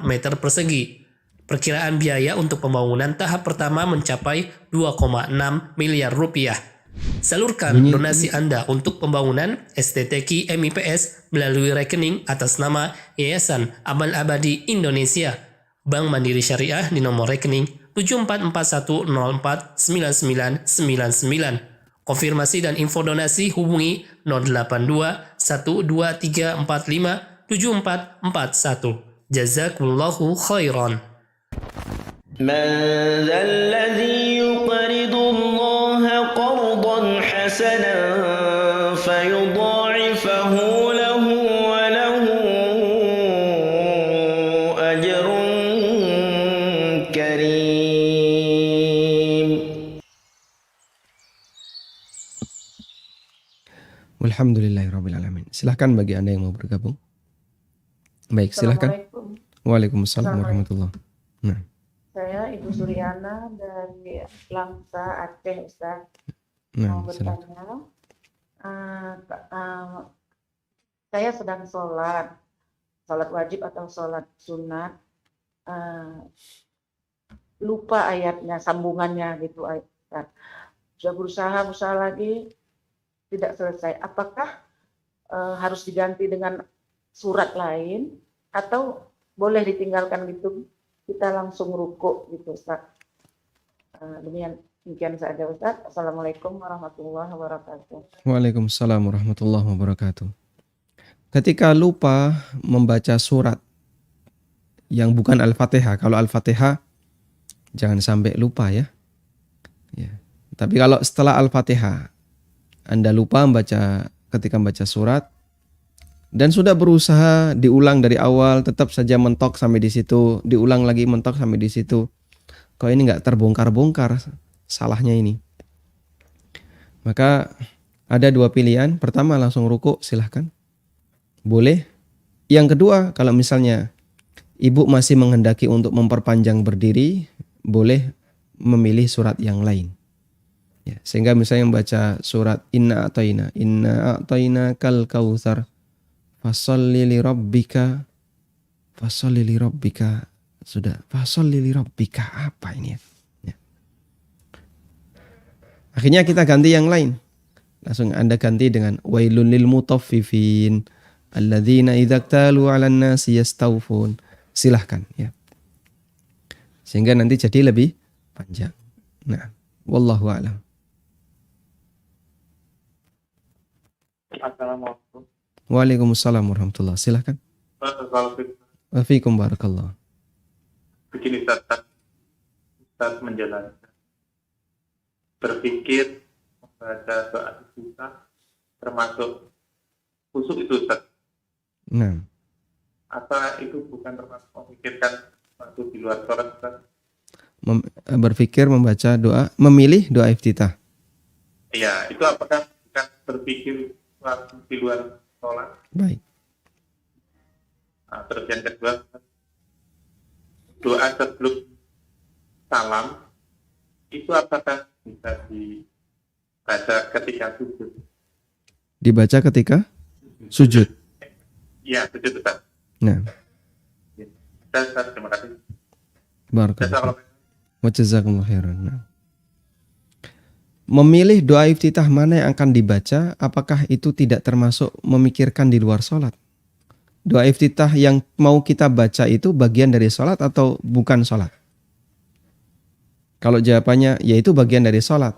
meter persegi. Perkiraan biaya untuk pembangunan tahap pertama mencapai 2,6 miliar rupiah. Salurkan donasi Anda untuk pembangunan STTQ MIPS melalui rekening atas nama Yayasan Amal Abadi Indonesia, Bank Mandiri Syariah di nomor rekening 7441049999. Konfirmasi dan info donasi hubungi 082 12345 7441. Jazakumullahu khairan. من ذا الذي يقرض الله قرضا حسنا فيضاعفه له وله أجر كريم. Walhamdulillahirrabbilalamin. Silahkan bagi Anda yang mau bergabung. Baik, silahkan. Waalaikumsalam warahmatullahi wabarakatuh. Nah. Saya Ibu Suryana dari Langsa, Aceh, Ustaz. Nah, Mau bertanya, saya sedang sholat wajib atau sholat sunat, lupa ayatnya, sambungannya gitu, Ustaz. Sudah berusaha lagi, tidak selesai. Apakah harus diganti dengan surat lain atau boleh ditinggalkan gitu? Kita langsung rukuk gitu, Ustaz. Demikian saja, Ustaz. Assalamualaikum warahmatullahi wabarakatuh. Waalaikumsalam warahmatullahi wabarakatuh. Ketika lupa membaca surat yang bukan Al-Fatihah, kalau Al-Fatihah jangan sampai lupa ya. Tapi kalau setelah Al-Fatihah Anda lupa ketika membaca surat dan sudah berusaha diulang dari awal, tetap saja mentok sampai di situ, diulang lagi mentok sampai di situ. Kok ini nggak terbongkar-bongkar salahnya ini? Maka ada dua pilihan. Pertama, langsung ruku, silahkan. Boleh. Yang kedua, kalau misalnya ibu masih menghendaki untuk memperpanjang berdiri, boleh memilih surat yang lain. Ya, sehingga misalnya membaca surat Inna a'tayna kal kautsar Fasalli li rabbika. Sudah. Fasalli li rabbika. Apa ini ya? Akhirnya kita ganti yang lain. Langsung Anda ganti dengan wailun lil mutaffifin alladzina idza iktalu 'alan nasi yastawfun. Silahkan ya. Sehingga nanti jadi lebih panjang. Nah, wallahu a'lam. Assalamualaikum. Waalaikumsalam warahmatullahi. Silahkan. Waalaikum barakallah. Begini Ustaz menjelaskan. Berpikir membaca doa kita termasuk khusyuk itu Ustaz. Nah. Apa itu bukan termasuk memikirkan waktu di luar sholat Ustaz? Berpikir membaca doa, memilih doa iftitah. Iya, itu apakah bukan berpikir waktu di luar sholat? Baik. Nah, terus yang kedua, doa sebelum salam itu apakah bisa dibaca ketika sujud? Dibaca ketika sujud. Iya, sujud Ustaz. Nah. Ustaz, terima kasih. Barakallahu. Wa jazakumullahu khairan. Nah. Memilih doa iftitah mana yang akan dibaca, apakah itu tidak termasuk memikirkan di luar sholat? doa iftitah yang mau kita baca itu bagian dari sholat atau bukan sholat? Kalau jawabannya yaitu bagian dari sholat.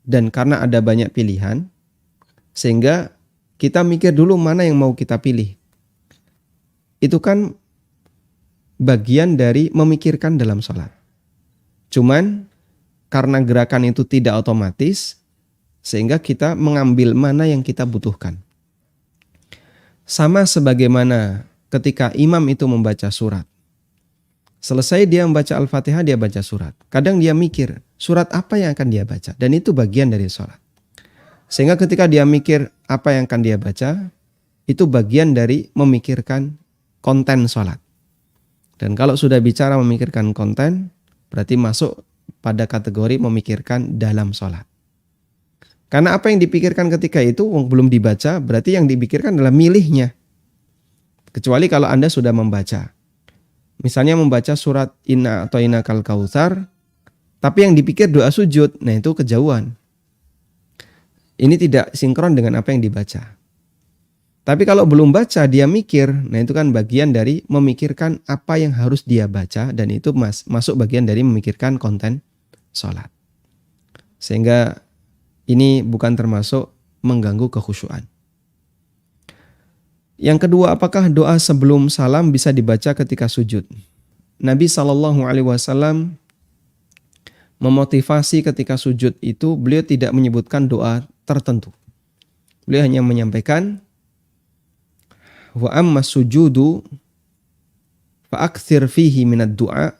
Dan karena ada banyak pilihan, sehingga kita mikir dulu mana yang mau kita pilih. Itu kan bagian dari memikirkan dalam sholat. Cuman karena gerakan itu tidak otomatis, sehingga kita mengambil mana yang kita butuhkan. Sama sebagaimana ketika imam itu membaca surat. Selesai dia membaca Al-Fatihah, dia baca surat. Kadang dia mikir, surat apa yang akan dia baca? Dan itu bagian dari sholat. Sehingga ketika dia mikir apa yang akan dia baca, itu bagian dari memikirkan konten sholat. Dan kalau sudah bicara memikirkan konten, berarti masuk pada kategori memikirkan dalam sholat. Karena apa yang dipikirkan ketika itu belum dibaca, berarti yang dipikirkan adalah milihnya. Kecuali kalau Anda sudah membaca. Misalnya membaca surat Inna atau Innakal Kautsar, tapi yang dipikir doa sujud, nah itu kejauhan. Ini tidak sinkron dengan apa yang dibaca. Tapi kalau belum baca, dia mikir, nah itu kan bagian dari memikirkan apa yang harus dia baca, dan itu masuk bagian dari memikirkan konten sholat. Sehingga ini bukan termasuk mengganggu kekhusyuan. Yang kedua, apakah doa sebelum salam bisa dibaca ketika sujud? Nabi SAW memotivasi ketika sujud itu, beliau tidak menyebutkan doa tertentu. Beliau hanya menyampaikan, wa amma sujudu fa akthir fihi minad du'a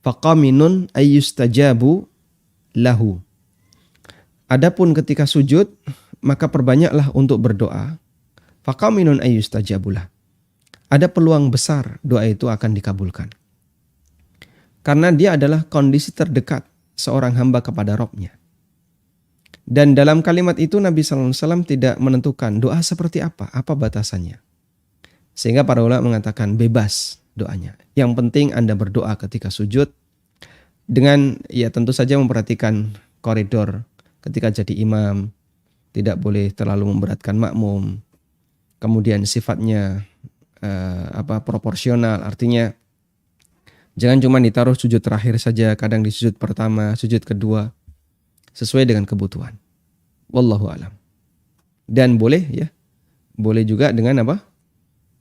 faqaminun ayyustajabu lahu. Adapun ketika sujud, maka perbanyaklah untuk berdoa. Faqaminun ayyustajabulah. Ada peluang besar doa itu akan dikabulkan. Karena dia adalah kondisi terdekat seorang hamba kepada Rabb-nya. Dan dalam kalimat itu Nabi SAW tidak menentukan doa seperti apa batasannya. Sehingga para ulama mengatakan bebas doanya. Yang penting Anda berdoa ketika sujud dengan ya tentu saja memperhatikan koridor ketika jadi imam, tidak boleh terlalu memberatkan makmum. Kemudian sifatnya proporsional, artinya jangan cuma ditaruh sujud terakhir saja, kadang di sujud pertama, sujud kedua, sesuai dengan kebutuhan. Wallahu a'lam. Dan boleh juga dengan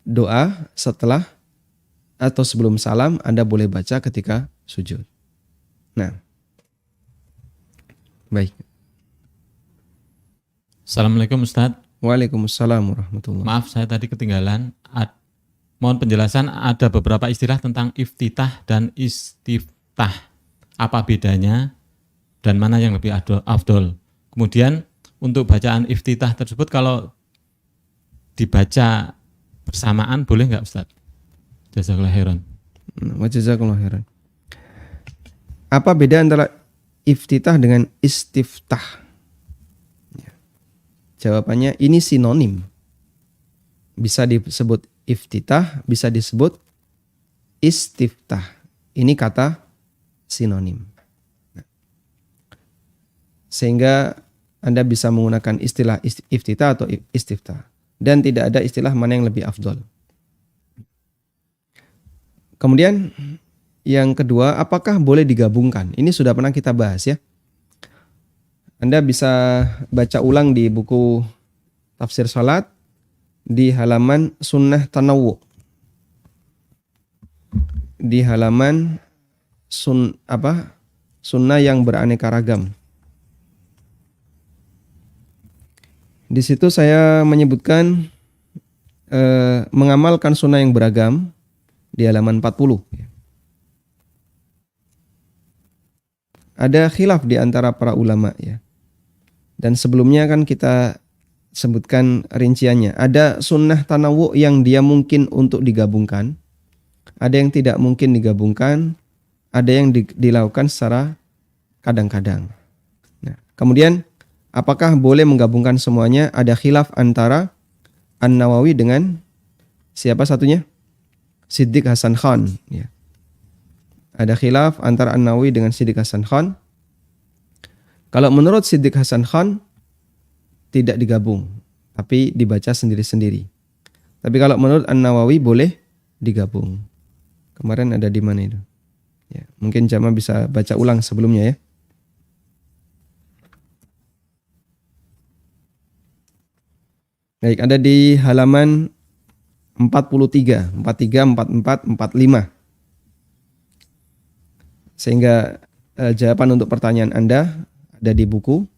doa setelah atau sebelum salam Anda boleh baca ketika sujud. Nah, baik. Assalamualaikum Ustadz. Waalaikumsalam warahmatullahi. Maaf saya tadi ketinggalan. Mohon penjelasan, ada beberapa istilah tentang iftitah dan istiftah. Apa bedanya dan mana yang lebih afdol? Kemudian untuk bacaan iftitah tersebut kalau dibaca bersamaan boleh nggak Ustadz? Jazakallahu khairan. Wa jazakallahu khairan. Apa beda antara iftitah dengan istiftah? Jawabannya ini sinonim. Bisa disebut iftitah, bisa disebut istiftah. Ini kata sinonim. Sehingga Anda bisa menggunakan istilah iftitah atau istiftah. Dan tidak ada istilah mana yang lebih afdol. Kemudian yang kedua, apakah boleh digabungkan? Ini sudah pernah kita bahas ya. Anda bisa baca ulang di buku tafsir salat di halaman sunnah tanawwu. Di halaman sunnah yang beraneka ragam. Di situ saya menyebutkan mengamalkan sunnah yang beragam di halaman 40. Ada khilaf di antara para ulama ya. Dan sebelumnya kan kita sebutkan rinciannya. Ada sunnah tanawwu yang dia mungkin untuk digabungkan. Ada yang tidak mungkin digabungkan. Ada yang dilakukan secara kadang-kadang. Nah, kemudian apakah boleh menggabungkan semuanya? Ada khilaf antara An-Nawawi dengan siapa satunya? Siddiq Hasan Khan. Ya. Ada khilaf antara An-Nawawi dengan Siddiq Hasan Khan. Kalau menurut Siddiq Hasan Khan tidak digabung, tapi dibaca sendiri-sendiri. Tapi kalau menurut An-Nawawi boleh digabung. Kemarin ada di mana itu? Ya, mungkin jamaah bisa baca ulang sebelumnya ya. Baik, ada di halaman 43, 44, 45. Sehingga jawaban untuk pertanyaan Anda ada di buku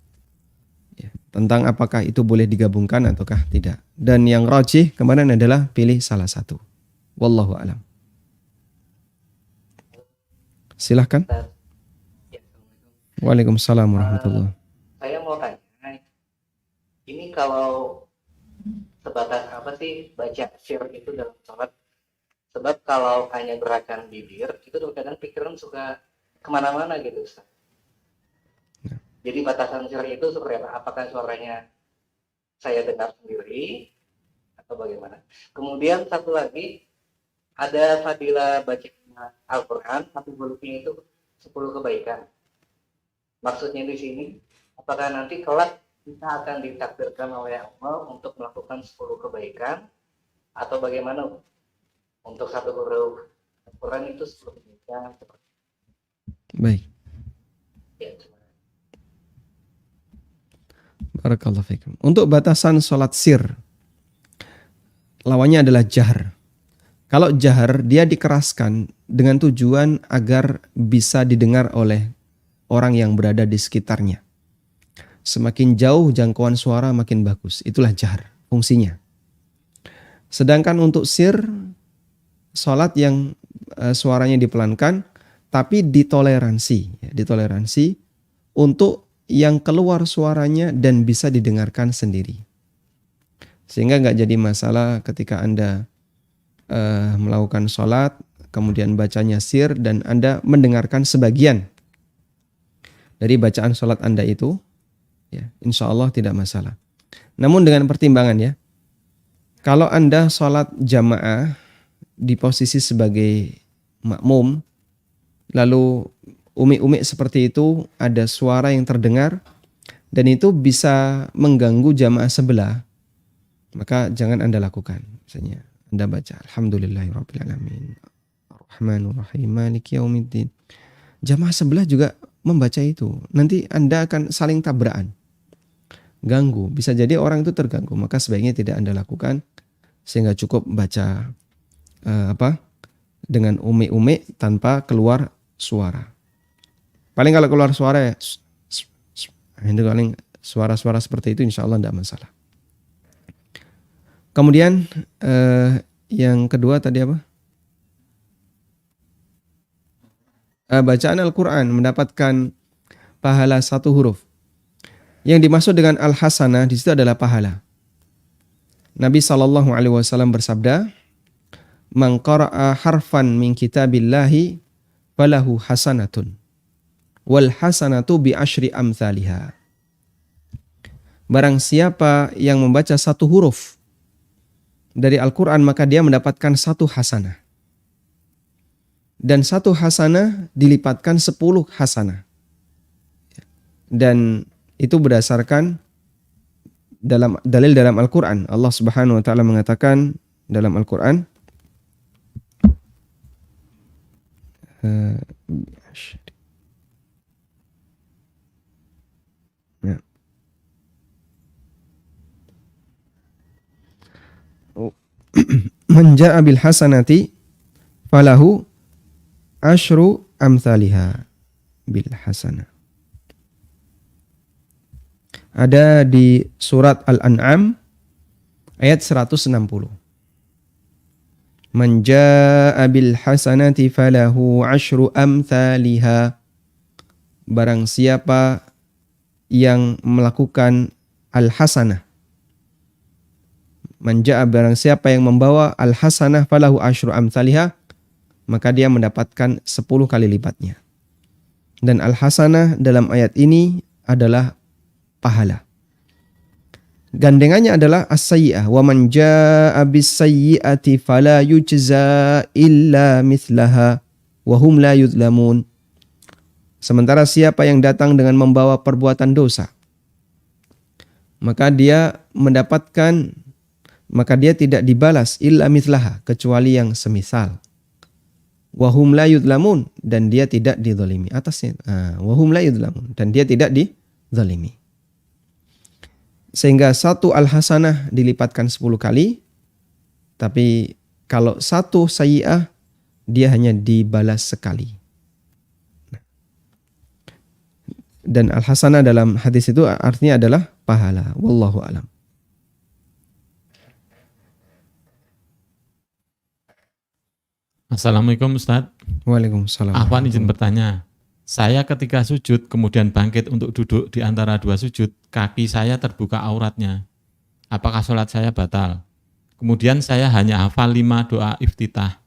ya, tentang apakah itu boleh digabungkan ataukah tidak. Dan yang rajih kemarin adalah pilih salah satu. Wallahu a'lam. Silahkan. Ya, Assalamualaikum. Waalaikumsalam warahmatullahi. Saya mau tanya, ini kalau sebatas apa sih baca sir itu dalam sholat? Sebab kalau hanya gerakan bibir, itu kadang pikiran suka kemana-mana gitu, Ustaz. Jadi batasan sir itu seperti apa? Apakah suaranya saya dengar sendiri atau bagaimana? Kemudian satu lagi, ada fadilah baca Al-Quran, satu hurufnya itu 10 kebaikan. Maksudnya di sini, apakah nanti kelak kita akan ditakdirkan oleh Allah untuk melakukan 10 kebaikan atau bagaimana? Untuk satu huruf Al-Quran itu 10 kebaikan. Baik. Ya, Barakallahu fikum. Untuk batasan sholat sir, lawannya adalah jahar. Kalau jahar, dia dikeraskan dengan tujuan agar bisa didengar oleh orang yang berada di sekitarnya. Semakin jauh jangkauan suara makin bagus. Itulah jahar fungsinya. Sedangkan untuk sir, sholat yang suaranya dipelankan, tapi ditoleransi. Ditoleransi untuk yang keluar suaranya dan bisa didengarkan sendiri. Sehingga nggak jadi masalah ketika Anda melakukan sholat, kemudian bacanya sir, dan Anda mendengarkan sebagian dari bacaan sholat Anda itu, ya, insya Allah tidak masalah. Namun dengan pertimbangan ya, kalau Anda sholat jamaah di posisi sebagai makmum, lalu umi-umi seperti itu ada suara yang terdengar, dan itu bisa mengganggu jamaah sebelah, maka jangan Anda lakukan. Misalnya Anda baca Alhamdulillahirrabbilalamin Ar-Rahmanurrahim Maliki Yaumiddin, jamaah sebelah juga membaca itu, nanti Anda akan saling tabrakan, ganggu, bisa jadi orang itu terganggu. Maka sebaiknya tidak Anda lakukan, sehingga cukup baca dengan umi-umi tanpa keluar suara. Paling kalau keluar suara ya itu paling suara-suara seperti itu insya Allah tidak masalah. Kemudian yang kedua tadi apa? Bacaan Al-Quran mendapatkan pahala satu huruf. Yang dimaksud dengan al-hasanah di situ adalah pahala. Nabi SAW bersabda, "Man qara'a harfan min kitabillahi falahu hasanatun wal hasanatu bi asyri amthaliha." Barang siapa yang membaca satu huruf dari Al-Quran, maka dia mendapatkan satu hasanah. Dan satu hasanah dilipatkan 10 hasanah. Dan itu berdasarkan dalil dalam Al-Quran. Allah Subhanahu wa ta'ala mengatakan dalam Al-Quran, man jaa bil hasanati falahu asyru amthaliha bil hasanah. Ada di surat Al-An'am ayat 160. Man jaa bil hasanati falahu asyru amthaliha. Barang siapa yang melakukan al-hasanah, man jaa, barang siapa yang membawa al-hasanah falahu asyru amthaliha, maka dia mendapatkan 10 kali lipatnya. Dan al-hasanah dalam ayat ini adalah pahala. Gandengannya adalah as-sayyi'ah. Wa man jaa bis-sayyi'ati fala yujza illa mithlaha wa hum la yuzlamun. Sementara siapa yang datang dengan membawa perbuatan dosa, maka dia mendapatkan maka dia tidak dibalas illa mithlaha, kecuali yang semisal. Wahum la yudlamun, dan dia tidak dizalimi. Atasnya wahum la yudlamun, dan dia tidak dizalimi. Sehingga satu al-hasanah dilipatkan 10 kali, tapi kalau satu sayyi'ah dia hanya dibalas sekali. Dan al-hasanah dalam hadis itu artinya adalah pahala. Wallahu alam. Assalamualaikum Ustadz. Waalaikumsalam. Afwan izin bertanya. Saya ketika sujud kemudian bangkit untuk duduk di antara dua sujud, kaki saya terbuka auratnya. Apakah sholat saya batal? Kemudian saya hanya hafal 5 doa iftitah.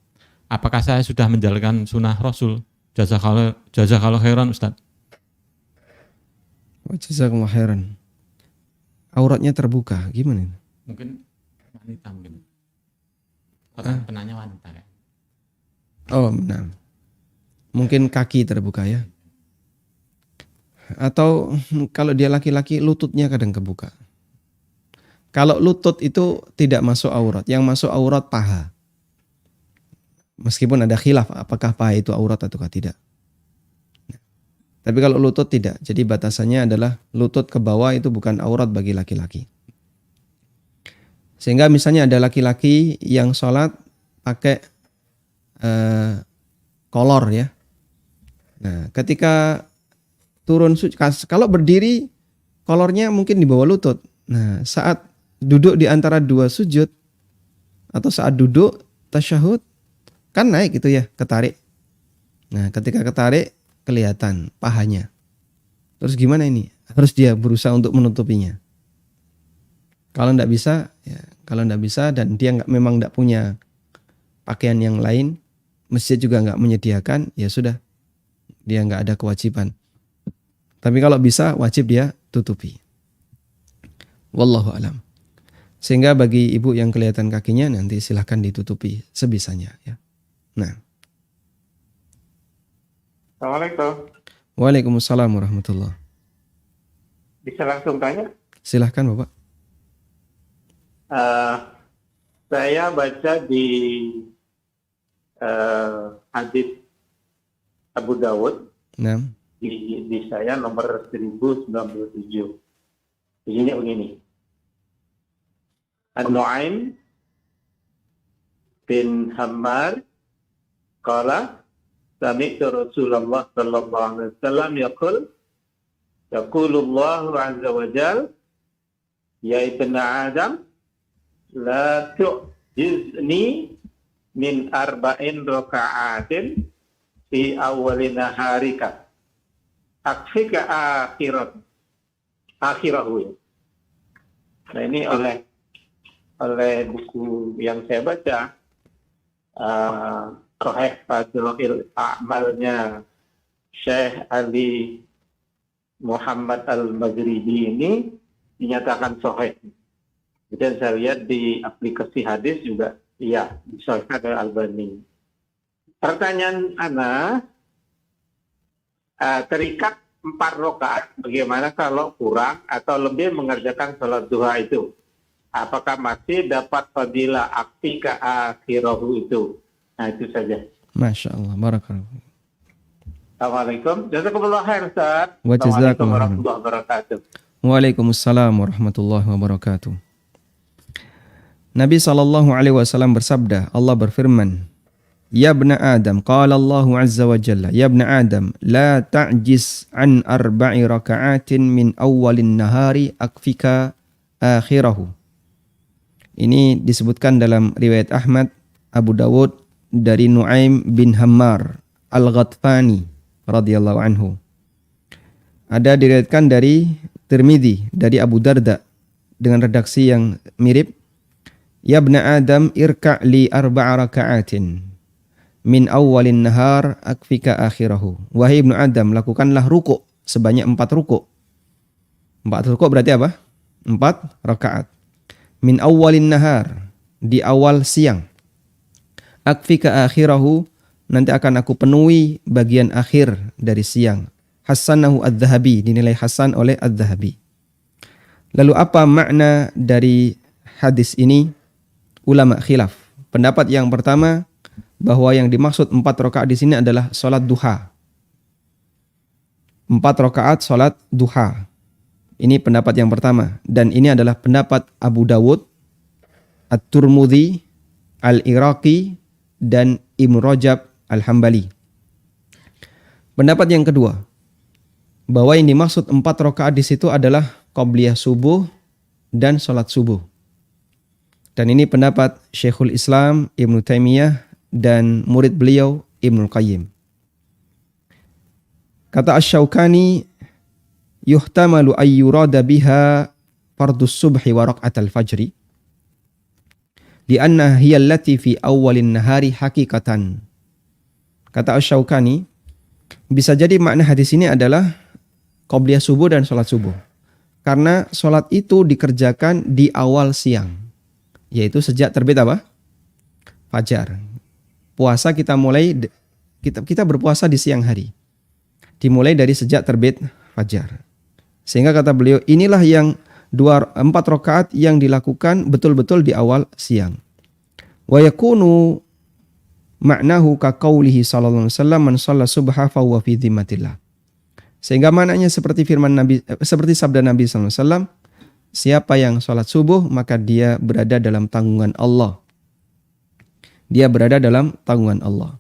Apakah saya sudah menjalankan sunnah Rasul? Jazakallahu khairan Ustadz. Jazakumullah khairan. Auratnya terbuka, gimana? Mungkin wanita mungkin. Penanya wanita ya. Oh, benar. Mungkin kaki terbuka ya. Atau kalau dia laki-laki lututnya kadang kebuka. Kalau lutut itu tidak masuk aurat, yang masuk aurat paha. Meskipun ada khilaf apakah paha itu aurat atau tidak. Tapi kalau lutut tidak, jadi batasannya adalah lutut ke bawah itu bukan aurat bagi laki-laki. Sehingga misalnya ada laki-laki yang sholat pakai kolor ya. Nah, ketika turun kalau berdiri kolornya mungkin di bawah lutut. Nah, saat duduk di antara dua sujud atau saat duduk tasyahud kan naik gitu ya, ketarik. Nah, ketika ketarik kelihatan pahanya. Terus gimana ini? Harus dia berusaha untuk menutupinya. Kalau enggak bisa dan dia memang enggak punya pakaian yang lain, masjid juga enggak menyediakan, ya sudah. Dia enggak ada kewajiban. Tapi kalau bisa wajib dia tutupi. Wallahu alam. Sehingga bagi ibu yang kelihatan kakinya nanti silahkan ditutupi sebisanya ya. Nah. Assalamualaikum. Waalaikumsalam warahmatullahi. Bisa langsung tanya? Silahkan Bapak. Saya baca di hadis Abu Dawud Nah. di saya nomor 1097. Begini. An-Nu'aim bin Hammar qala sami'tu Rasulullah sallallahu alaihi wasallam yaqulu Allah azza wa jalla ya ibna Adam la tu'jizni min arba'in raka'atin fi awwali naharika akfika akhirahu. Nah, ini oleh buku yang saya baca, Sahih Fadlul A'malnya Syekh Ali Muhammad Al-Maghribi ini dinyatakan sahih. Dan saya lihat di aplikasi hadis juga iya disahihkan oleh Albani. Pertanyaan ana, terikat 4 rakaat, bagaimana kalau kurang atau lebih mengerjakan sholat duha itu? Apakah masih dapat fadilah akti ke akhirahu itu? Nah, itu saja. Masya Allah, barakallahu. Assalamualaikum. Jazakumullah khair, Ustaz. Wa jazakumullah. Assalamualaikum warahmatullahi wabarakatuh. Waalaikumsalam warahmatullahi wabarakatuh. Nabi SAW bersabda, Allah berfirman, Ya ibna Adam, qala Allah azza wa jalla, Ya ibna Adam, la ta'jiz an arba'i raka'atin min awwalin nahari akfika akhirahu. Ini disebutkan dalam riwayat Ahmad, Abu Dawud dari Nu'aim bin Hammar Al-Ghatfani radhiyallahu anhu. Ada diriwayatkan dari Tirmidzi dari Abu Darda dengan redaksi yang mirip. Ya ibna Adam irka' li arba'a raka'atin min awwalin nahar akfika akhirahu. Wahai ibnu Adam, lakukanlah ruku' sebanyak 4 ruku'. 4 ruku' berarti apa? 4 rakaat. Min awwalin nahar, di awal siang. Akfika akhirahu, nanti akan aku penuhi bagian akhir dari siang. Hassanahu Adz-Dzahabi, dinilai hasan oleh Adz-Dzahabi. Lalu apa makna dari hadis ini? ulama khilaf. Pendapat yang pertama bahwa yang dimaksud 4 rakaat di sini adalah salat duha. 4 rakaat salat duha. Ini pendapat yang pertama dan ini adalah pendapat Abu Dawud, At-Tirmidzi, Al-Iraqi dan Ibnu Rajab Al-Hambali. Pendapat yang kedua, bahwa yang dimaksud 4 rakaat di situ adalah qabliyah subuh dan salat subuh. Dan ini pendapat Syekhul Islam Ibnu Taimiyah dan murid beliau Ibnu Qayyim. Kata Asy-Syaukani, yuhtamalu ay yurada biha fardus subhi wa raq'atal fajri li'anna hiya allati fi awwalin nahari haqiqatan. Kata Asy-Syaukani, bisa jadi makna hadis ini adalah qabliyah subuh dan salat subuh. Karena salat itu dikerjakan di awal siang, yaitu sejak terbit apa? Fajar. Puasa kita berpuasa di siang hari. Dimulai dari sejak terbit fajar. Sehingga kata beliau, inilah yang 4 rakaat yang dilakukan betul-betul di awal siang. Wa yakunu ma'nahu ka qaulihi sallallahu alaihi wasallam man shalla subha fa huwa fi dhimmatillah. Sehingga maknanya seperti firman Nabi, seperti sabda Nabi sallallahu alaihi wasallam, siapa yang salat subuh maka dia berada dalam tanggungan Allah. Dia berada dalam tanggungan Allah.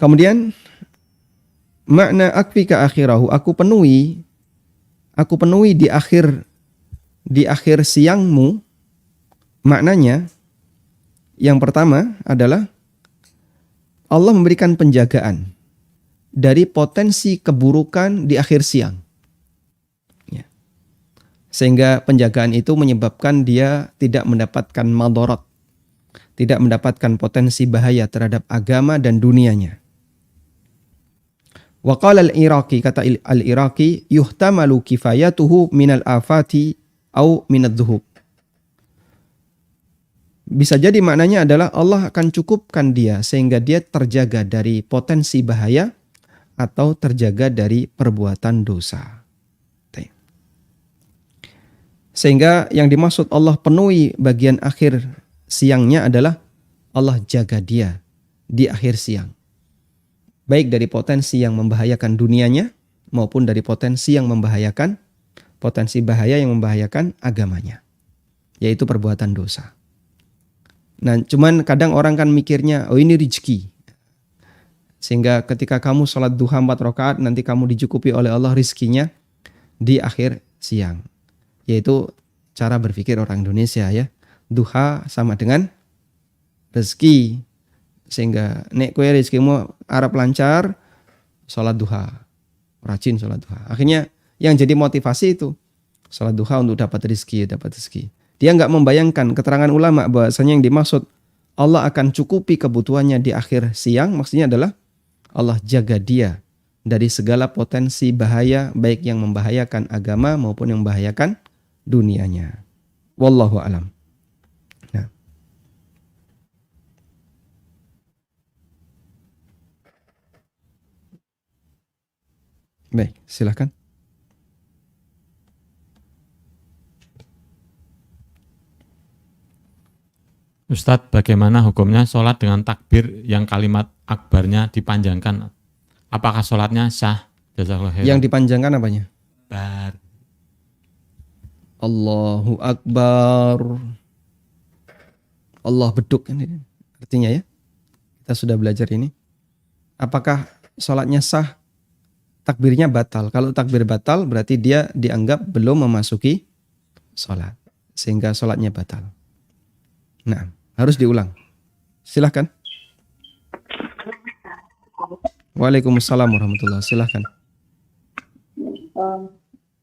Kemudian makna akfika akhirahu, aku penuhi di akhir siangmu. Maknanya yang pertama adalah Allah memberikan penjagaan dari potensi keburukan di akhir siang. Ya. Sehingga penjagaan itu menyebabkan dia tidak mendapatkan madarat, tidak mendapatkan potensi bahaya terhadap agama dan dunianya. Wa qala al-Iraqi, kata al-Iraqi, yuhtamalu kifayatuhu minal afati au minadz dhuhub. Bisa jadi maknanya adalah Allah akan cukupkan dia sehingga dia terjaga dari potensi bahaya atau terjaga dari perbuatan dosa. Sehingga yang dimaksud Allah penuhi bagian akhir siangnya adalah Allah jaga dia di akhir siang. Baik dari potensi yang membahayakan dunianya maupun dari potensi bahaya yang membahayakan agamanya, yaitu perbuatan dosa. Nah, cuman kadang orang kan mikirnya, oh ini rezeki. Sehingga ketika kamu sholat duha 4 rakaat, nanti kamu dicukupi oleh Allah rizkinya di akhir siang. Yaitu cara berpikir orang Indonesia ya. Duha sama dengan rezeki. Sehingga nek kowe rezekimu arep lancar, sholat duha. Rajin sholat duha. Akhirnya yang jadi motivasi itu sholat duha untuk dapat rezeki. Dia nggak membayangkan keterangan ulama bahwasanya yang dimaksud Allah akan cukupi kebutuhannya di akhir siang, maksudnya adalah Allah jaga dia dari segala potensi bahaya, baik yang membahayakan agama maupun yang membahayakan dunianya. Wallahu a'lam. Nah. Baik, silakan. Ustadz, bagaimana hukumnya sholat dengan takbir yang kalimat akbarnya dipanjangkan? Apakah sholatnya sah? Jazakallahu khairan. Yang dipanjangkan apanya? Akbar. Allahu Akbar. Allah beduk ini artinya ya. Kita sudah belajar ini. Apakah sholatnya sah? Takbirnya batal. Kalau takbir batal berarti dia dianggap belum memasuki sholat. Sehingga sholatnya batal. Nah, harus diulang. Silahkan. Waalaikumsalam warahmatullahi wabarakatuh. Silahkan.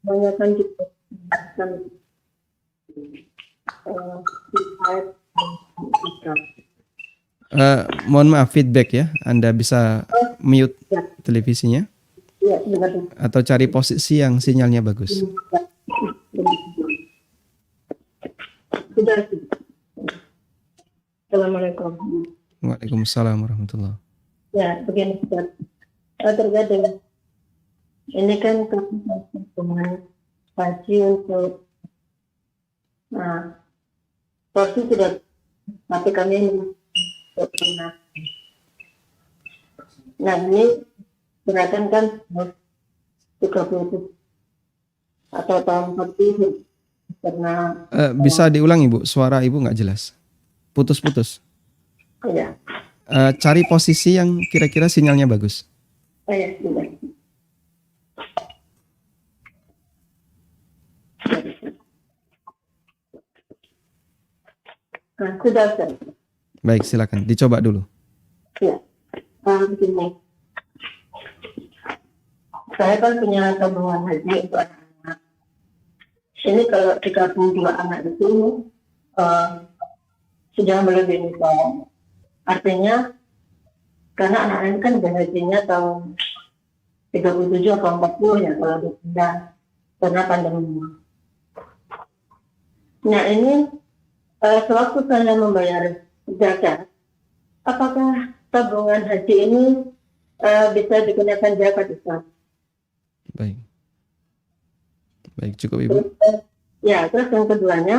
Banyakkan kita mohon maaf feedback ya. Anda bisa mute televisinya ya, benar. atau cari posisi yang sinyalnya bagus. Sudah. Assalamualaikum. Waalaikumsalam warahmatullahi wabarakatuh. Ya, begini Ustaz. Terkadang ini kan teman haji untuk porsi sudah, tapi kami lunas. Nah ini gerakan kan 30 atau tahun 40 karena Bisa diulang Ibu, suara Ibu nggak jelas. Putus-putus. ya, Cari posisi yang kira-kira sinyalnya bagus. ya sudah. Nah, sudah Ustaz. Baik, silakan. Dicoba dulu. Ya, begini. Saya kan punya tabungan haji untuk anak-anak. Ini kalau 32 anak itu sudah melebihi tahun. Artinya, karena anak-anak ini kan berhajinya tahun 37 atau 40 ya kalau dipindah karena pandemi. Nah ini sewaktu saya membayar zakat, apakah tabungan haji ini bisa digunakan zakat Ustaz? Baik. Baik, cukup Ibu. Terus yang keduanya,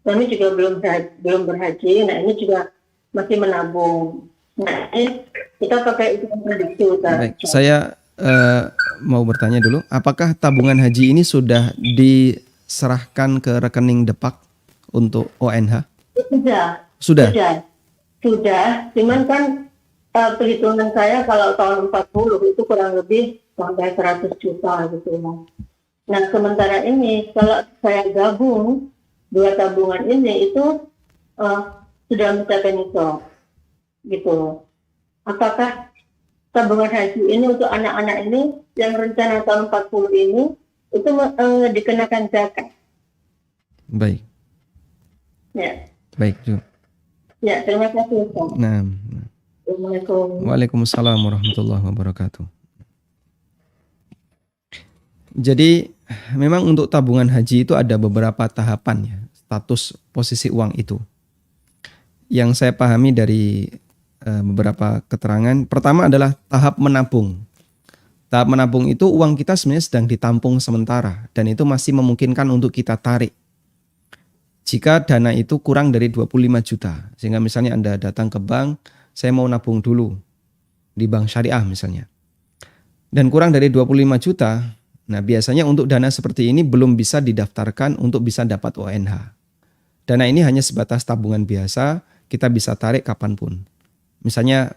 kami juga belum berhaji. Nah ini juga masih menabung. Nah ini kita pakai hitungan prediksi Ustaz. Baik, saya mau bertanya dulu, apakah tabungan haji ini sudah diserahkan ke rekening Depak untuk ONH? Sudah. Sudah? Cuman kan perhitungan saya kalau tahun 40 itu kurang lebih sampai 100 juta gitu. Nah sementara ini kalau saya gabung dua tabungan ini itu sudah mencapai nisab gitu. Apakah tabungan haji ini untuk anak-anak ini yang rencana tahun 40 ini itu dikenakan zakat? Baik. Ya. Baik, Ju. Ya, terima kasih Ustaz. Nah, Assalamualaikum. Waalaikumsalam warahmatullahi wabarakatuh. Jadi memang untuk tabungan haji itu ada beberapa tahapan ya, status posisi uang itu. Yang saya pahami dari beberapa keterangan, pertama adalah tahap menabung. Tahap menabung itu uang kita sebenarnya sedang ditampung sementara dan itu masih memungkinkan untuk kita tarik. Jika dana itu kurang dari 25 juta, sehingga misalnya Anda datang ke bank, saya mau nabung dulu di bank syariah misalnya. Dan kurang dari 25 juta, nah biasanya untuk dana seperti ini belum bisa didaftarkan untuk bisa dapat ONH. Dana ini hanya sebatas tabungan biasa, kita bisa tarik kapanpun. Misalnya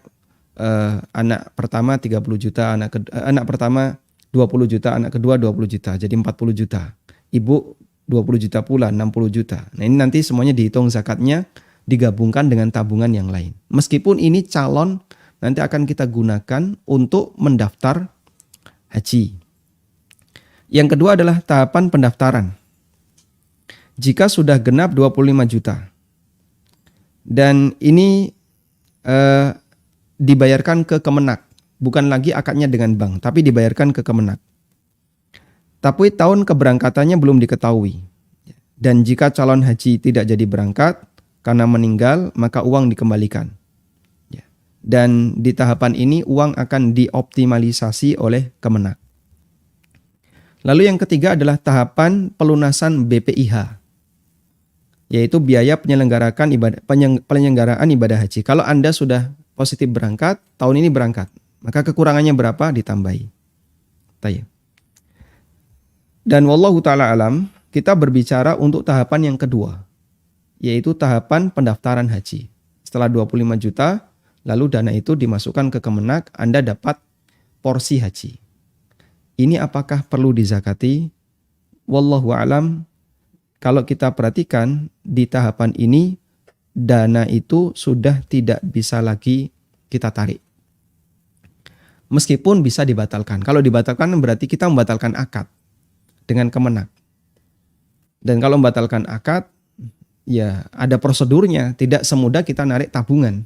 anak pertama 30 juta, anak pertama 20 juta, anak kedua 20 juta, jadi 40 juta. Ibu 20 juta pula, 60 juta. Nah ini nanti semuanya dihitung zakatnya, digabungkan dengan tabungan yang lain. Meskipun ini calon, nanti akan kita gunakan untuk mendaftar haji. Yang kedua adalah tahapan pendaftaran. Jika sudah genap 25 juta, dan ini dibayarkan ke Kemenak, bukan lagi akadnya dengan bank, tapi dibayarkan ke Kemenak. Tapi tahun keberangkatannya belum diketahui. Dan jika calon haji tidak jadi berangkat karena meninggal, maka uang dikembalikan. Dan di tahapan ini uang akan dioptimalisasi oleh Kemenak. Lalu yang ketiga adalah tahapan pelunasan BPIH, yaitu biaya penyelenggaraan ibadah haji. Kalau Anda sudah positif berangkat, tahun ini berangkat, maka kekurangannya berapa ditambahi. Tayyib. Dan wallahu ta'ala alam, kita berbicara untuk tahapan yang kedua, yaitu tahapan pendaftaran haji. Setelah 25 juta, lalu dana itu dimasukkan ke Kemenak, Anda dapat porsi haji. Ini apakah perlu dizakati? Wallahu alam, kalau kita perhatikan di tahapan ini, dana itu sudah tidak bisa lagi kita tarik. Meskipun bisa dibatalkan. Kalau dibatalkan berarti kita membatalkan akad dengan Kemenak. Dan kalau membatalkan akad, ya ada prosedurnya, tidak semudah kita narik tabungan.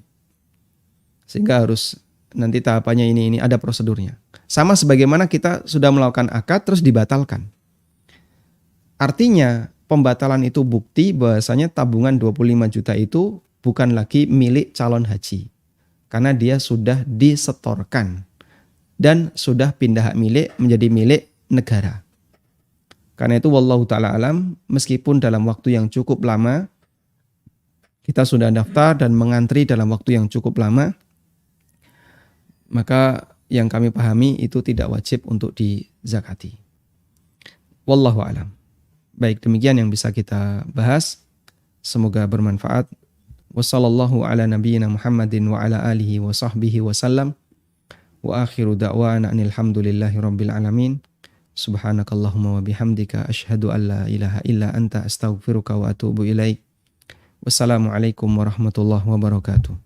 Sehingga harus nanti tahapannya ini ada prosedurnya. Sama sebagaimana kita sudah melakukan akad terus dibatalkan. Artinya pembatalan itu bukti bahwasanya tabungan 25 juta itu bukan lagi milik calon haji. Karena dia sudah disetorkan dan sudah pindah hak milik menjadi milik negara. Karena itu wallahu ta'ala alam, meskipun dalam waktu yang cukup lama kita sudah daftar dan mengantri dalam waktu yang cukup lama, maka yang kami pahami itu tidak wajib untuk dizakati. Wallahu a'lam. Baik, demikian yang bisa kita bahas. Semoga bermanfaat. Wassallallahu ala nabiyyina Muhammadin wa ala alihi wa sahbihi wa sallam. Wa akhiru da'wana alhamdulillahi rabbil alamin. Subhanakallahumma wa bihamdika asyhadu an la ilaha illa anta astaghfiruka wa atubu ilaik. Wassalamualaikum warahmatullahi wabarakatuh.